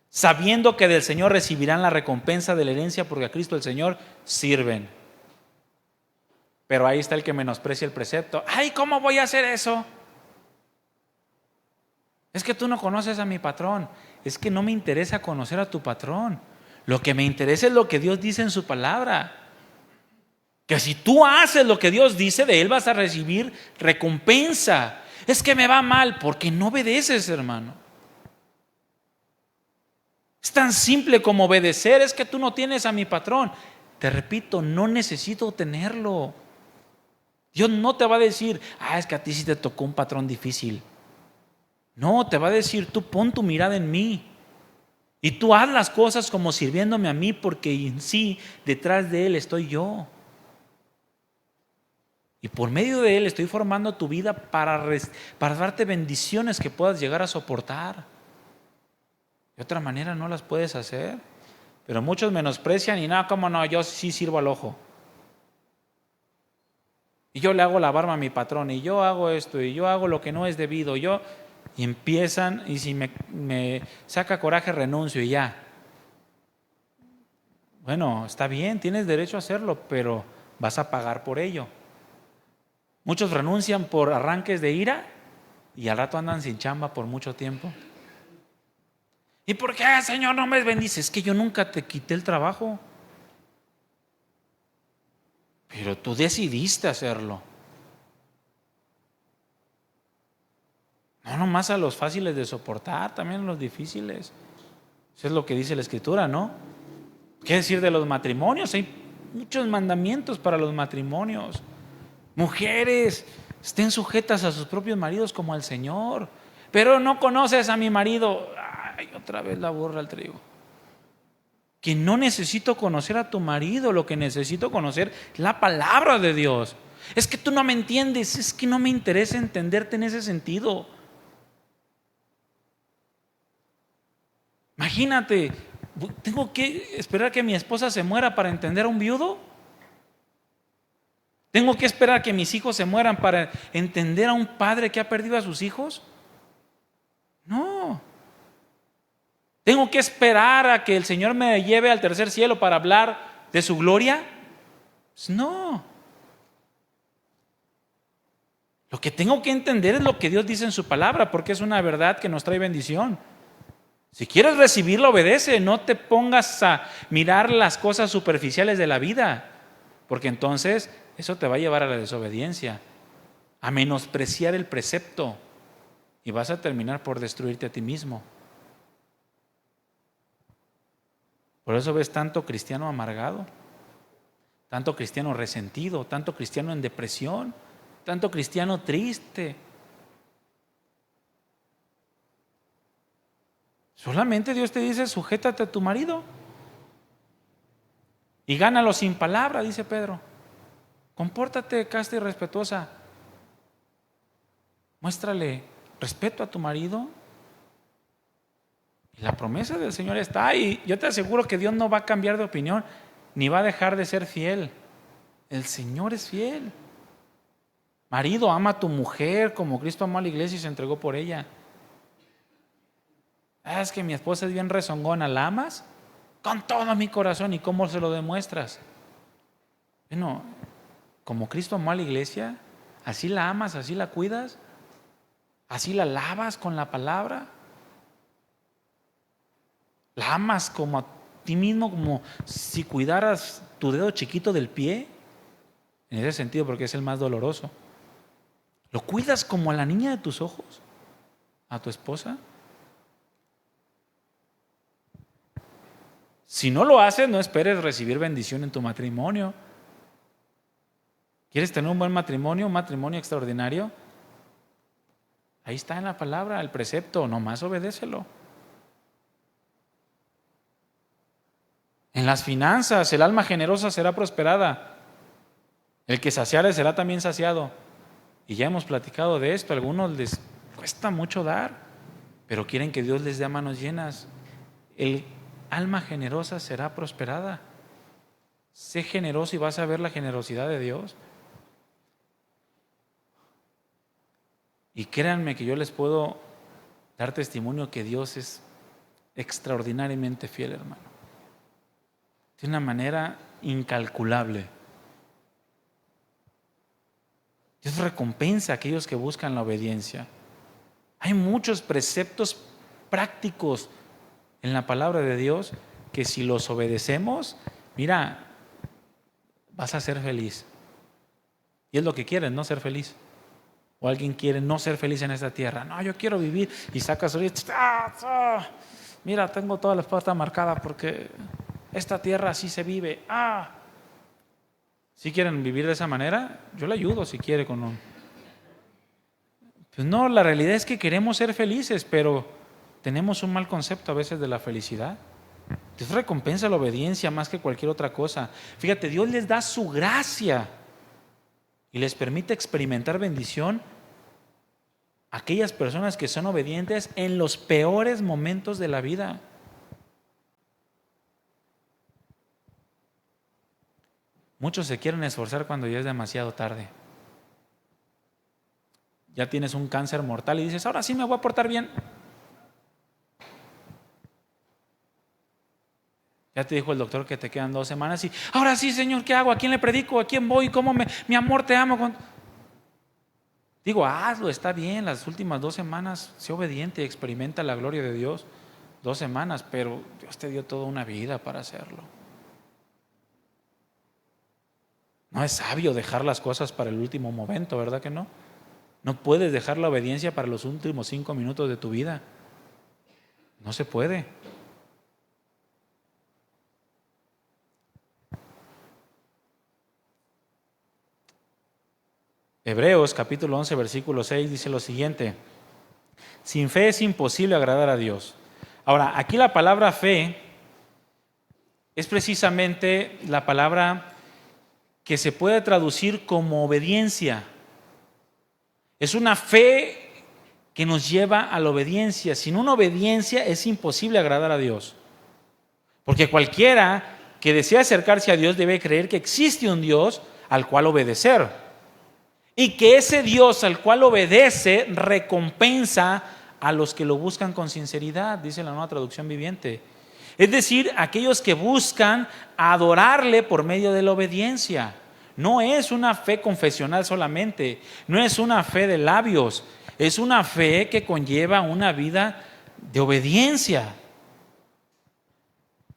[SPEAKER 1] sabiendo que del Señor recibirán la recompensa de la herencia, porque a Cristo el Señor sirven. Pero ahí está el que menosprecia el precepto. ¡Ay, cómo voy a hacer eso! Es que tú no conoces a mi patrón. Es que no me interesa conocer a tu patrón. Lo que me interesa es lo que Dios dice en su palabra. Que si tú haces lo que Dios dice, de Él vas a recibir recompensa. Es que me va mal porque no obedeces, hermano. Es tan simple como obedecer. Es que tú no tienes a mi patrón. Te repito, no necesito tenerlo. Dios no te va a decir, es que a ti sí te tocó un patrón difícil. No, te va a decir, tú pon tu mirada en mí. Y tú haz las cosas como sirviéndome a mí, porque en sí, detrás de Él estoy yo. Y por medio de Él estoy formando tu vida para darte bendiciones que puedas llegar a soportar. De otra manera no las puedes hacer. Pero muchos menosprecian y no, cómo no, yo sí sirvo al ojo. Y yo le hago la barba a mi patrón, y yo hago esto, y yo hago lo que no es debido. Y empiezan, y si me saca coraje, renuncio y ya. Bueno, está bien, tienes derecho a hacerlo, pero vas a pagar por ello. Muchos renuncian por arranques de ira y al rato andan sin chamba por mucho tiempo. ¿Y por qué, Señor, no me bendices? Es que yo nunca te quité el trabajo. Pero tú decidiste hacerlo. No nomás a los fáciles de soportar, también a los difíciles. Eso es lo que dice la Escritura, ¿no? ¿Qué decir de los matrimonios? Hay muchos mandamientos para los matrimonios. Mujeres, estén sujetas a sus propios maridos como al Señor. Pero no conoces a mi marido. Ay, otra vez la burra al trigo. Que no necesito conocer a tu marido, lo que necesito conocer es la palabra de Dios. Es que tú no me entiendes, es que no me interesa entenderte en ese sentido. Imagínate, ¿tengo que esperar que mi esposa se muera para entender a un viudo? ¿Tengo que esperar que mis hijos se mueran para entender a un padre que ha perdido a sus hijos? No. ¿Tengo que esperar a que el Señor me lleve al tercer cielo para hablar de su gloria? Pues no. Lo que tengo que entender es lo que Dios dice en su palabra, porque es una verdad que nos trae bendición. Si quieres recibirla, obedece. No te pongas a mirar las cosas superficiales de la vida, porque entonces eso te va a llevar a la desobediencia, a menospreciar el precepto, y vas a terminar por destruirte a ti mismo. Por eso ves tanto cristiano amargado, tanto cristiano resentido, tanto cristiano en depresión, tanto cristiano triste. Solamente Dios te dice, sujétate a tu marido y gánalo sin palabra, dice Pedro. Compórtate casta y respetuosa. Muéstrale respeto a tu marido. Y la promesa del Señor está ahí. Yo te aseguro que Dios no va a cambiar de opinión, ni va a dejar de ser fiel. El Señor es fiel. Marido, ama a tu mujer como Cristo amó a la iglesia y se entregó por ella. Es que mi esposa es bien rezongona. ¿La amas? Con todo mi corazón. ¿Y cómo se lo demuestras? Bueno, como Cristo amó a la iglesia, así la amas, así la cuidas, así la lavas con la palabra. La amas como a ti mismo, como si cuidaras tu dedo chiquito del pie, en ese sentido, porque es el más doloroso. ¿Lo cuidas como a la niña de tus ojos? ¿A tu esposa? Si no lo haces, no esperes recibir bendición en tu matrimonio. ¿Quieres tener un buen matrimonio, un matrimonio extraordinario? Ahí está en la palabra, el precepto, nomás obedécelo. En las finanzas, el alma generosa será prosperada. El que saciare será también saciado. Y ya hemos platicado de esto. A algunos les cuesta mucho dar, pero quieren que Dios les dé a manos llenas. El alma generosa será prosperada. Sé generoso y vas a ver la generosidad de Dios. Y créanme que yo les puedo dar testimonio que Dios es extraordinariamente fiel, hermano. De una manera incalculable. Dios recompensa a aquellos que buscan la obediencia. Hay muchos preceptos prácticos en la palabra de Dios que si los obedecemos, mira, vas a ser feliz. Y es lo que quieres, no ser feliz. O alguien quiere no ser feliz en esta tierra. No, yo quiero vivir y sacas ahorita. Mira, tengo todas las puertas marcadas porque esta tierra así se vive. Si quieren vivir de esa manera, yo le ayudo si quiere con un. Pues no, la realidad es que queremos ser felices, pero tenemos un mal concepto a veces de la felicidad. Dios recompensa la obediencia más que cualquier otra cosa. Fíjate, Dios les da su gracia y les permite experimentar bendición a aquellas personas que son obedientes en los peores momentos de la vida. Muchos se quieren esforzar cuando ya es demasiado tarde. Ya tienes un cáncer mortal y dices, ahora sí me voy a portar bien. Ya te dijo el doctor que te quedan 2 semanas y ahora sí, Señor, ¿qué hago? ¿A quién le predico? ¿A quién voy? ¿Cómo mi amor, te amo? Digo, hazlo, está bien. Las últimas 2 semanas, sé obediente y experimenta la gloria de Dios. 2 semanas, pero Dios te dio toda una vida para hacerlo. No es sabio dejar las cosas para el último momento, ¿verdad que no? No puedes dejar la obediencia para los últimos 5 minutos de tu vida. No se puede. Hebreos capítulo 11 versículo 6 dice lo siguiente: sin fe es imposible agradar a Dios. Ahora, aquí la palabra fe es precisamente la palabra que se puede traducir como obediencia. Es una fe que nos lleva a la obediencia. Sin una obediencia es imposible agradar a Dios. Porque cualquiera que desea acercarse a Dios debe creer que existe un Dios al cual obedecer. Y que ese Dios al cual obedece recompensa a los que lo buscan con sinceridad, dice la Nueva Traducción Viviente. Es decir, aquellos que buscan adorarle por medio de la obediencia. No es una fe confesional solamente, no es una fe de labios, es una fe que conlleva una vida de obediencia.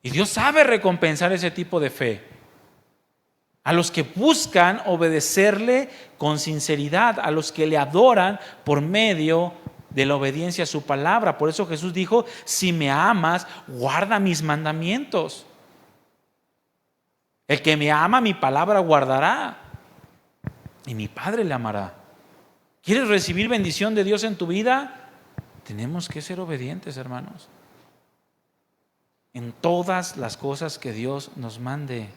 [SPEAKER 1] Y Dios sabe recompensar ese tipo de fe. A los que buscan obedecerle con sinceridad, a los que le adoran por medio de la obediencia a su palabra. Por eso Jesús dijo, si me amas, guarda mis mandamientos. El que me ama, mi palabra guardará, y mi Padre le amará. ¿Quieres recibir bendición de Dios en tu vida? Tenemos que ser obedientes, hermanos, en todas las cosas que Dios nos mande.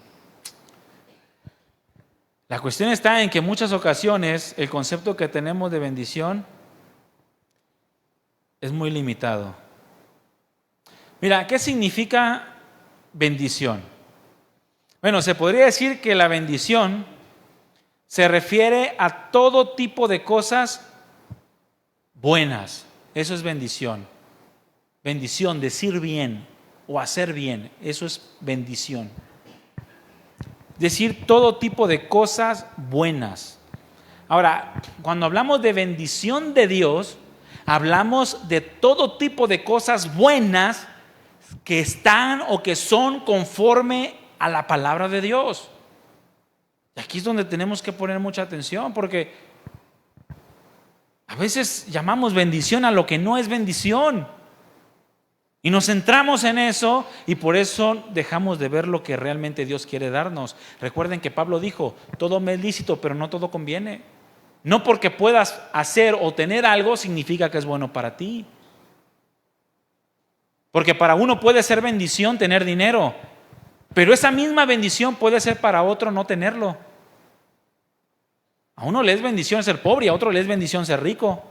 [SPEAKER 1] La cuestión está en que en muchas ocasiones el concepto que tenemos de bendición es muy limitado. Mira, ¿qué significa bendición? Bueno, se podría decir que la bendición se refiere a todo tipo de cosas buenas. Eso es bendición. Bendición, decir bien o hacer bien, eso es bendición. decir todo tipo de cosas buenas. Ahora, cuando hablamos de bendición de Dios, hablamos de todo tipo de cosas buenas que están o que son conforme a la palabra de Dios. Y aquí es donde tenemos que poner mucha atención, porque a veces llamamos bendición a lo que no es bendición. Y nos centramos en eso y por eso dejamos de ver lo que realmente Dios quiere darnos. Recuerden que Pablo dijo, todo me es lícito, pero no todo conviene. No porque puedas hacer o tener algo significa que es bueno para ti. Porque para uno puede ser bendición tener dinero, pero esa misma bendición puede ser para otro no tenerlo. A uno le es bendición ser pobre y a otro le es bendición ser rico.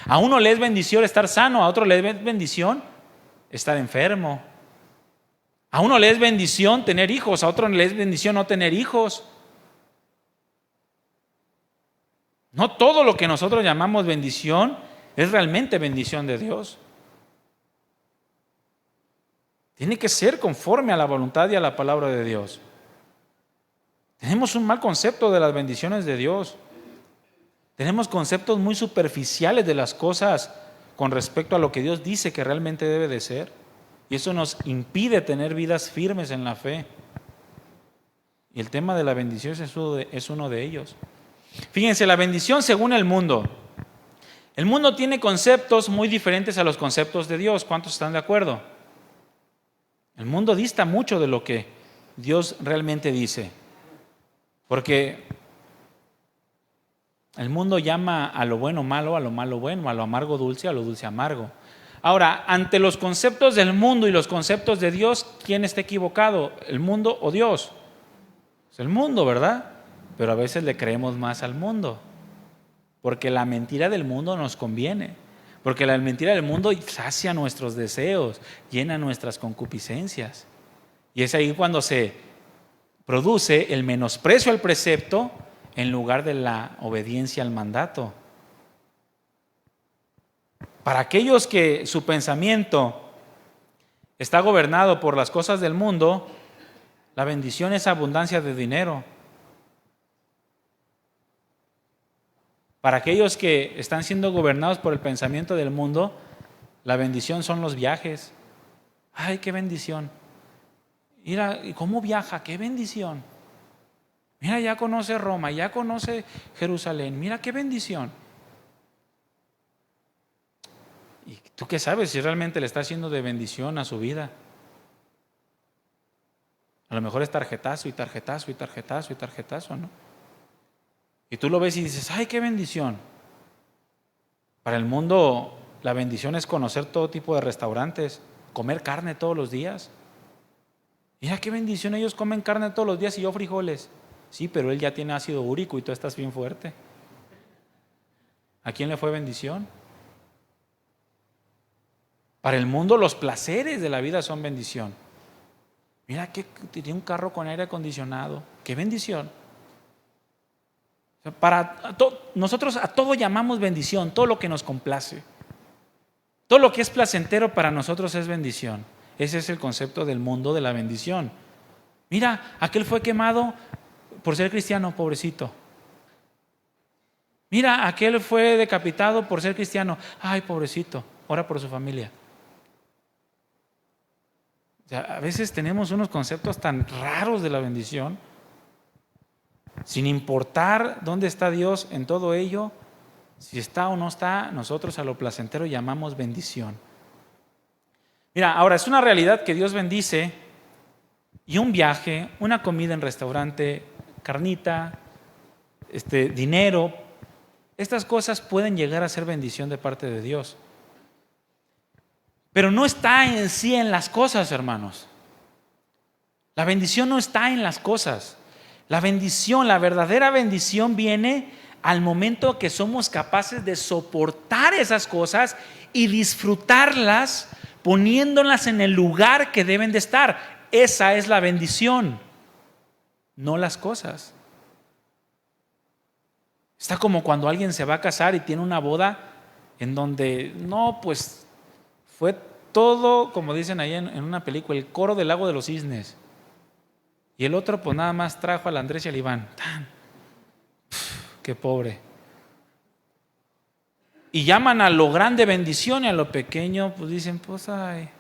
[SPEAKER 1] A uno le es bendición estar sano, a otro le es bendición estar enfermo. A uno le es bendición tener hijos, a otro le es bendición no tener hijos. No todo lo que nosotros llamamos bendición es realmente bendición de Dios. Tiene que ser conforme a la voluntad y a la palabra de Dios. Tenemos un mal concepto de las bendiciones de Dios. Tenemos conceptos muy superficiales de las cosas con respecto a lo que Dios dice que realmente debe de ser. Y eso nos impide tener vidas firmes en la fe. Y el tema de la bendición es uno de ellos. Fíjense, la bendición según el mundo. El mundo tiene conceptos muy diferentes a los conceptos de Dios. ¿Cuántos están de acuerdo? El mundo dista mucho de lo que Dios realmente dice. Porque el mundo llama a lo bueno malo, a lo malo bueno, a lo amargo dulce, a lo dulce amargo. Ahora, ante los conceptos del mundo y los conceptos de Dios, ¿quién está equivocado? ¿El mundo o Dios? Es el mundo, ¿verdad? Pero a veces le creemos más al mundo. Porque la mentira del mundo nos conviene. Porque la mentira del mundo sacia nuestros deseos, llena nuestras concupiscencias. Y es ahí cuando se produce el menosprecio al precepto en lugar de la obediencia al mandato. Para aquellos que su pensamiento está gobernado por las cosas del mundo, la bendición es abundancia de dinero. Para aquellos que están siendo gobernados por el pensamiento del mundo, la bendición son los viajes. ¡Ay, qué bendición! Mira, ¿cómo viaja? ¡Qué bendición! Mira, ya conoce Roma, ya conoce Jerusalén. Mira, qué bendición. ¿Y tú qué sabes si realmente le está haciendo de bendición a su vida? A lo mejor es tarjetazo y tarjetazo y tarjetazo y tarjetazo, ¿no? Y tú lo ves y dices, ¡ay, qué bendición! Para el mundo, la bendición es conocer todo tipo de restaurantes, comer carne todos los días. Mira qué bendición, ellos comen carne todos los días y yo frijoles. Sí, pero él ya tiene ácido úrico y tú estás bien fuerte. ¿A quién le fue bendición? Para el mundo, los placeres de la vida son bendición. Mira que tiene un carro con aire acondicionado. ¡Qué bendición! Nosotros a todo llamamos bendición, todo lo que nos complace. Todo lo que es placentero para nosotros es bendición. Ese es el concepto del mundo de la bendición. Mira, aquel fue quemado por ser cristiano, pobrecito. Mira, aquel fue decapitado por ser cristiano. Ay, pobrecito, ora por su familia. O sea, a veces tenemos unos conceptos tan raros de la bendición. Sin importar dónde está Dios en todo ello, si está o no está, nosotros a lo placentero llamamos bendición. Mira, ahora es una realidad que Dios bendice y un viaje, una comida en restaurante, carnita, dinero, estas cosas pueden llegar a ser bendición de parte de Dios. Pero no está en sí en las cosas, hermanos. La bendición no está en las cosas. La bendición, la verdadera bendición viene al momento que somos capaces de soportar esas cosas y disfrutarlas poniéndolas en el lugar que deben de estar. Esa es la bendición, no las cosas. Está como cuando alguien se va a casar y tiene una boda en donde, no, pues fue todo, como dicen ahí en una película, el coro del lago de los cisnes. Y el otro pues nada más trajo al Andrés y al Iván. Qué pobre. Y llaman a lo grande bendición y a lo pequeño pues dicen, pues ay,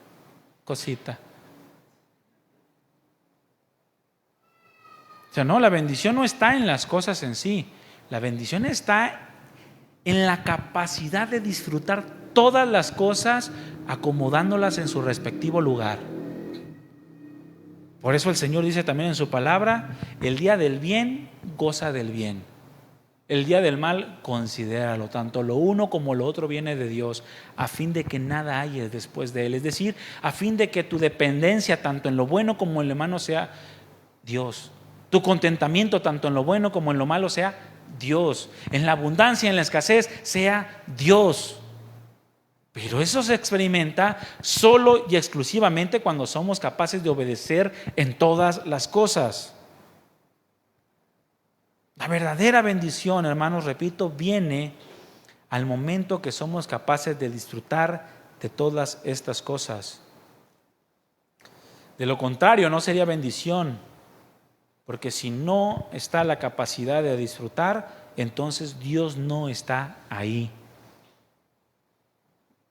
[SPEAKER 1] cosita. O sea, no, la bendición no está en las cosas en sí. La bendición está en la capacidad de disfrutar todas las cosas acomodándolas en su respectivo lugar. Por eso el Señor dice también en su palabra, el día del bien, goza del bien. El día del mal, considéralo. Tanto lo uno como lo otro viene de Dios, a fin de que nada haya después de Él. Es decir, a fin de que tu dependencia, tanto en lo bueno como en lo malo, sea Dios. Tu contentamiento, tanto en lo bueno como en lo malo, sea Dios. En la abundancia, en la escasez, sea Dios. Pero eso se experimenta solo y exclusivamente cuando somos capaces de obedecer en todas las cosas. La verdadera bendición, hermanos, repito, viene al momento que somos capaces de disfrutar de todas estas cosas. De lo contrario, no sería bendición, porque si no está la capacidad de disfrutar, entonces Dios no está ahí.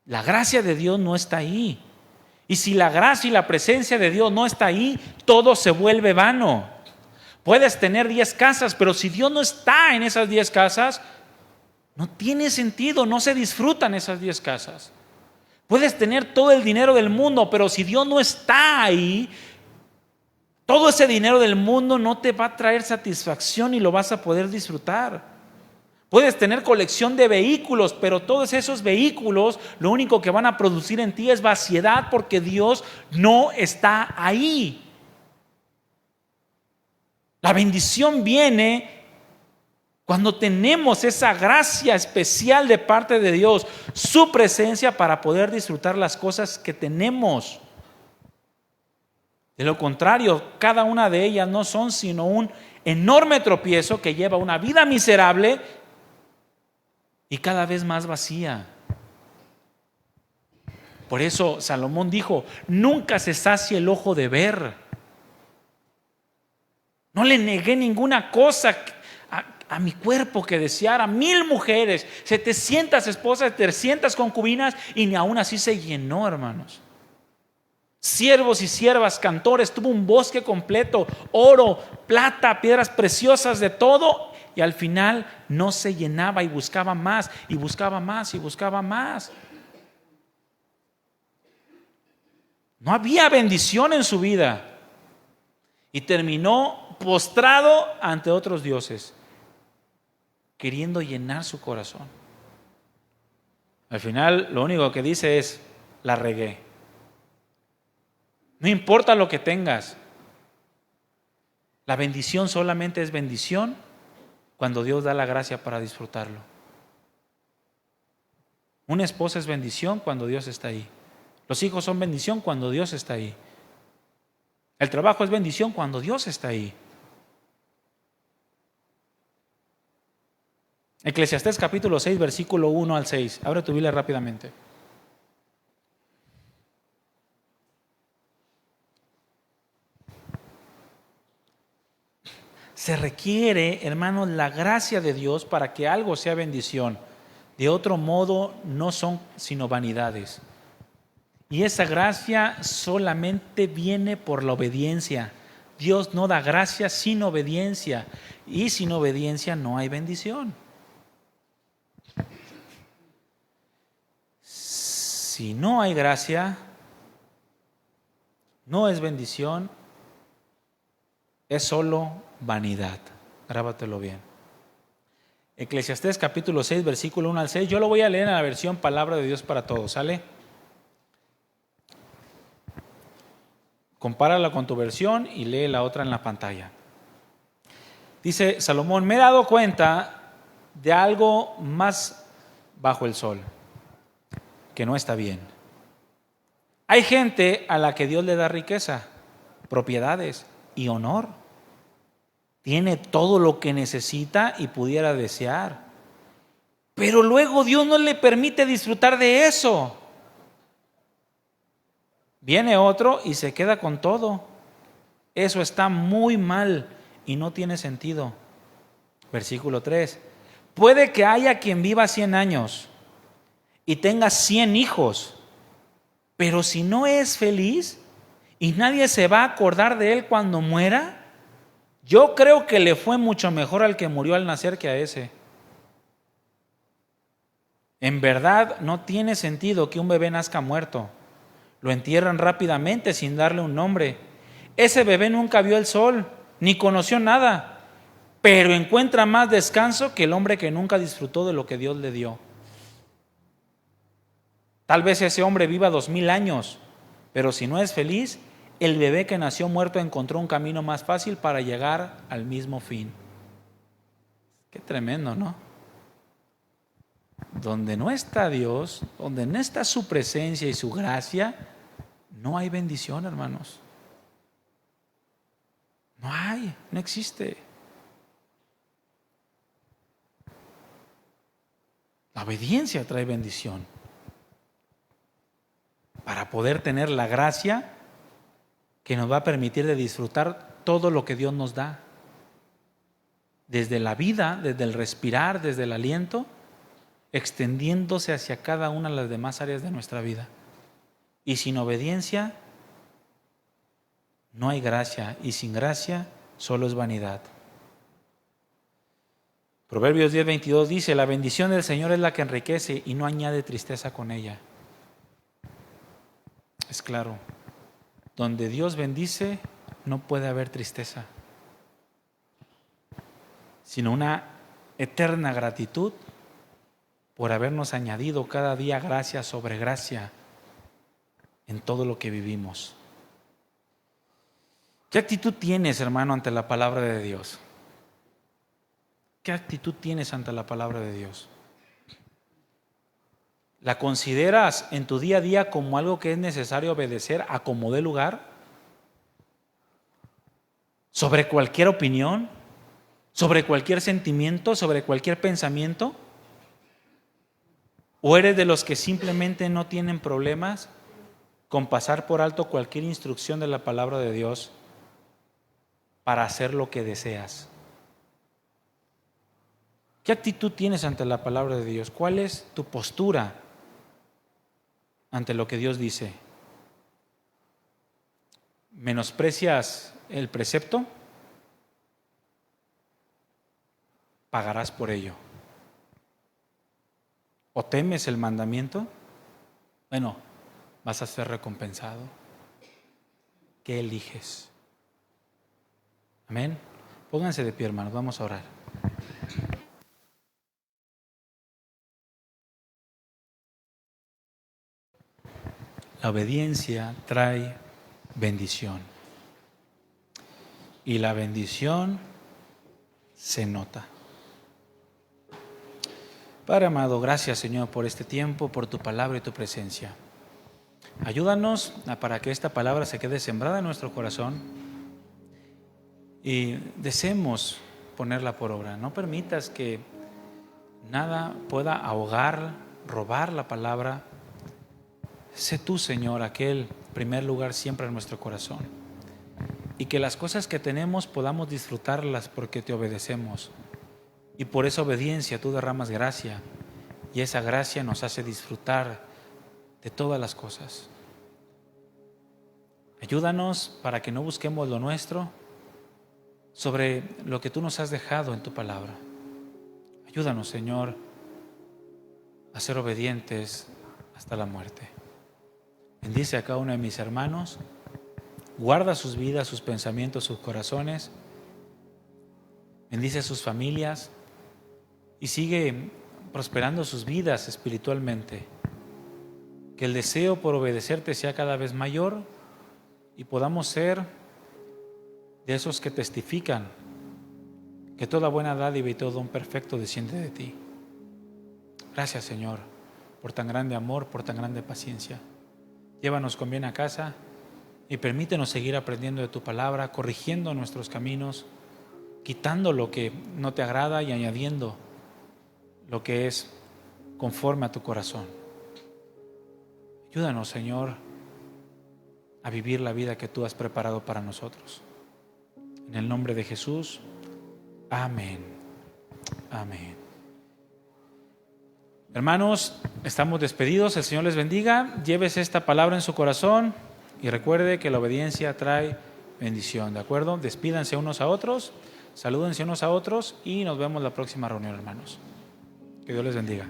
[SPEAKER 1] La gracia de Dios no está ahí. Y si la gracia y la presencia de Dios no está ahí, todo se vuelve vano. Puedes tener 10 casas, pero si Dios no está en esas 10 casas, no tiene sentido, no se disfrutan esas 10 casas. Puedes tener todo el dinero del mundo, pero si Dios no está ahí, todo ese dinero del mundo no te va a traer satisfacción y lo vas a poder disfrutar. Puedes tener colección de vehículos, pero todos esos vehículos lo único que van a producir en ti es vaciedad porque Dios no está ahí. La bendición viene cuando tenemos esa gracia especial de parte de Dios, su presencia para poder disfrutar las cosas que tenemos. De lo contrario, cada una de ellas no son sino un enorme tropiezo que lleva una vida miserable y cada vez más vacía. Por eso Salomón dijo, nunca se sacia el ojo de ver. No le negué ninguna cosa a mi cuerpo que deseara. 1000 mujeres, 700 esposas, 300 concubinas y ni aún así se llenó, hermanos. Siervos y siervas, cantores, tuvo un bosque completo, oro, plata, piedras preciosas, de todo. Y al final no se llenaba y buscaba más y buscaba más y buscaba más. No había bendición en su vida. Y terminó postrado ante otros dioses, queriendo llenar su corazón. Al final lo único que dice es, la regué. No importa lo que tengas. La bendición solamente es bendición cuando Dios da la gracia para disfrutarlo. Una esposa es bendición cuando Dios está ahí. Los hijos son bendición cuando Dios está ahí. El trabajo es bendición cuando Dios está ahí. Eclesiastés capítulo 6, versículo 1 al 6. Abre tu Biblia rápidamente. Se requiere, hermanos, la gracia de Dios para que algo sea bendición. De otro modo, no son sino vanidades. Y esa gracia solamente viene por la obediencia. Dios no da gracia sin obediencia. Y sin obediencia no hay bendición. Si no hay gracia, no es bendición, es solo vanidad. Grábatelo bien. Eclesiastés capítulo 6, versículo 1 al 6. Yo lo voy a leer en la versión Palabra de Dios para Todos. ¿Sale? Compárala con tu versión y lee la otra en la pantalla. Dice Salomón, me he dado cuenta de algo más bajo el sol, que no está bien. Hay gente a la que Dios le da riqueza, propiedades y honor. Tiene todo lo que necesita y pudiera desear. Pero luego Dios no le permite disfrutar de eso. Viene otro y se queda con todo. Eso está muy mal y no tiene sentido. Versículo 3. Puede que haya quien viva 100 años y tenga 100 hijos, pero si no es feliz y nadie se va a acordar de él cuando muera, yo creo que le fue mucho mejor al que murió al nacer que a ese. En verdad no tiene sentido que un bebé nazca muerto. Lo entierran rápidamente sin darle un nombre. Ese bebé nunca vio el sol, ni conoció nada, pero encuentra más descanso que el hombre que nunca disfrutó de lo que Dios le dio. Tal vez ese hombre viva 2000 años, pero si no es feliz, el bebé que nació muerto encontró un camino más fácil para llegar al mismo fin. Qué tremendo, ¿no? Donde no está Dios, donde no está su presencia y su gracia, no hay bendición, hermanos. No hay, no existe. La obediencia trae bendición. Para poder tener la gracia que nos va a permitir de disfrutar todo lo que Dios nos da. Desde la vida, desde el respirar, desde el aliento, extendiéndose hacia cada una de las demás áreas de nuestra vida. Y sin obediencia no hay gracia, y sin gracia solo es vanidad. Proverbios 10:22 dice: la bendición del Señor es la que enriquece y no añade tristeza con ella. Es claro, donde Dios bendice no puede haber tristeza, sino una eterna gratitud por habernos añadido cada día gracia sobre gracia en todo lo que vivimos. ¿Qué actitud tienes, hermano, ante la palabra de Dios? ¿Qué actitud tienes ante la palabra de Dios? ¿La consideras en tu día a día como algo que es necesario obedecer a como dé lugar? ¿Sobre cualquier opinión? ¿Sobre cualquier sentimiento? ¿Sobre cualquier pensamiento? ¿O eres de los que simplemente no tienen problemas con pasar por alto cualquier instrucción de la palabra de Dios para hacer lo que deseas? ¿Qué actitud tienes ante la palabra de Dios? ¿Cuál es tu postura ante lo que Dios dice? ¿Menosprecias el precepto? Pagarás por ello. ¿O temes el mandamiento? Bueno, vas a ser recompensado. ¿Qué eliges? Amén. Pónganse de pie, hermanos, vamos a orar. La obediencia trae bendición. Y la bendición se nota. Padre amado, gracias, Señor, por este tiempo, por tu palabra y tu presencia. Ayúdanos para que esta palabra se quede sembrada en nuestro corazón y deseemos ponerla por obra. No permitas que nada pueda ahogar, robar la palabra. Sé tú, Señor, aquel primer lugar siempre en nuestro corazón. Y que las cosas que tenemos podamos disfrutarlas porque te obedecemos. Y por esa obediencia tú derramas gracia. Y esa gracia nos hace disfrutar de todas las cosas. Ayúdanos para que no busquemos lo nuestro sobre lo que tú nos has dejado en tu palabra. Ayúdanos, Señor, a ser obedientes hasta la muerte. Bendice a cada uno de mis hermanos, guarda sus vidas, sus pensamientos, sus corazones, bendice a sus familias y sigue prosperando sus vidas espiritualmente. Que el deseo por obedecerte sea cada vez mayor y podamos ser de esos que testifican que toda buena dádiva y todo don perfecto desciende de ti. Gracias, Señor, por tan grande amor, por tan grande paciencia. Llévanos con bien a casa y permítenos seguir aprendiendo de tu palabra, corrigiendo nuestros caminos, quitando lo que no te agrada y añadiendo lo que es conforme a tu corazón. Ayúdanos, Señor, a vivir la vida que tú has preparado para nosotros. En el nombre de Jesús. Amén. Amén. Hermanos, estamos despedidos. El Señor les bendiga. Llévese esta palabra en su corazón y recuerde que la obediencia trae bendición. ¿De acuerdo? Despídanse unos a otros, salúdense unos a otros y nos vemos la próxima reunión, hermanos. Que Dios les bendiga.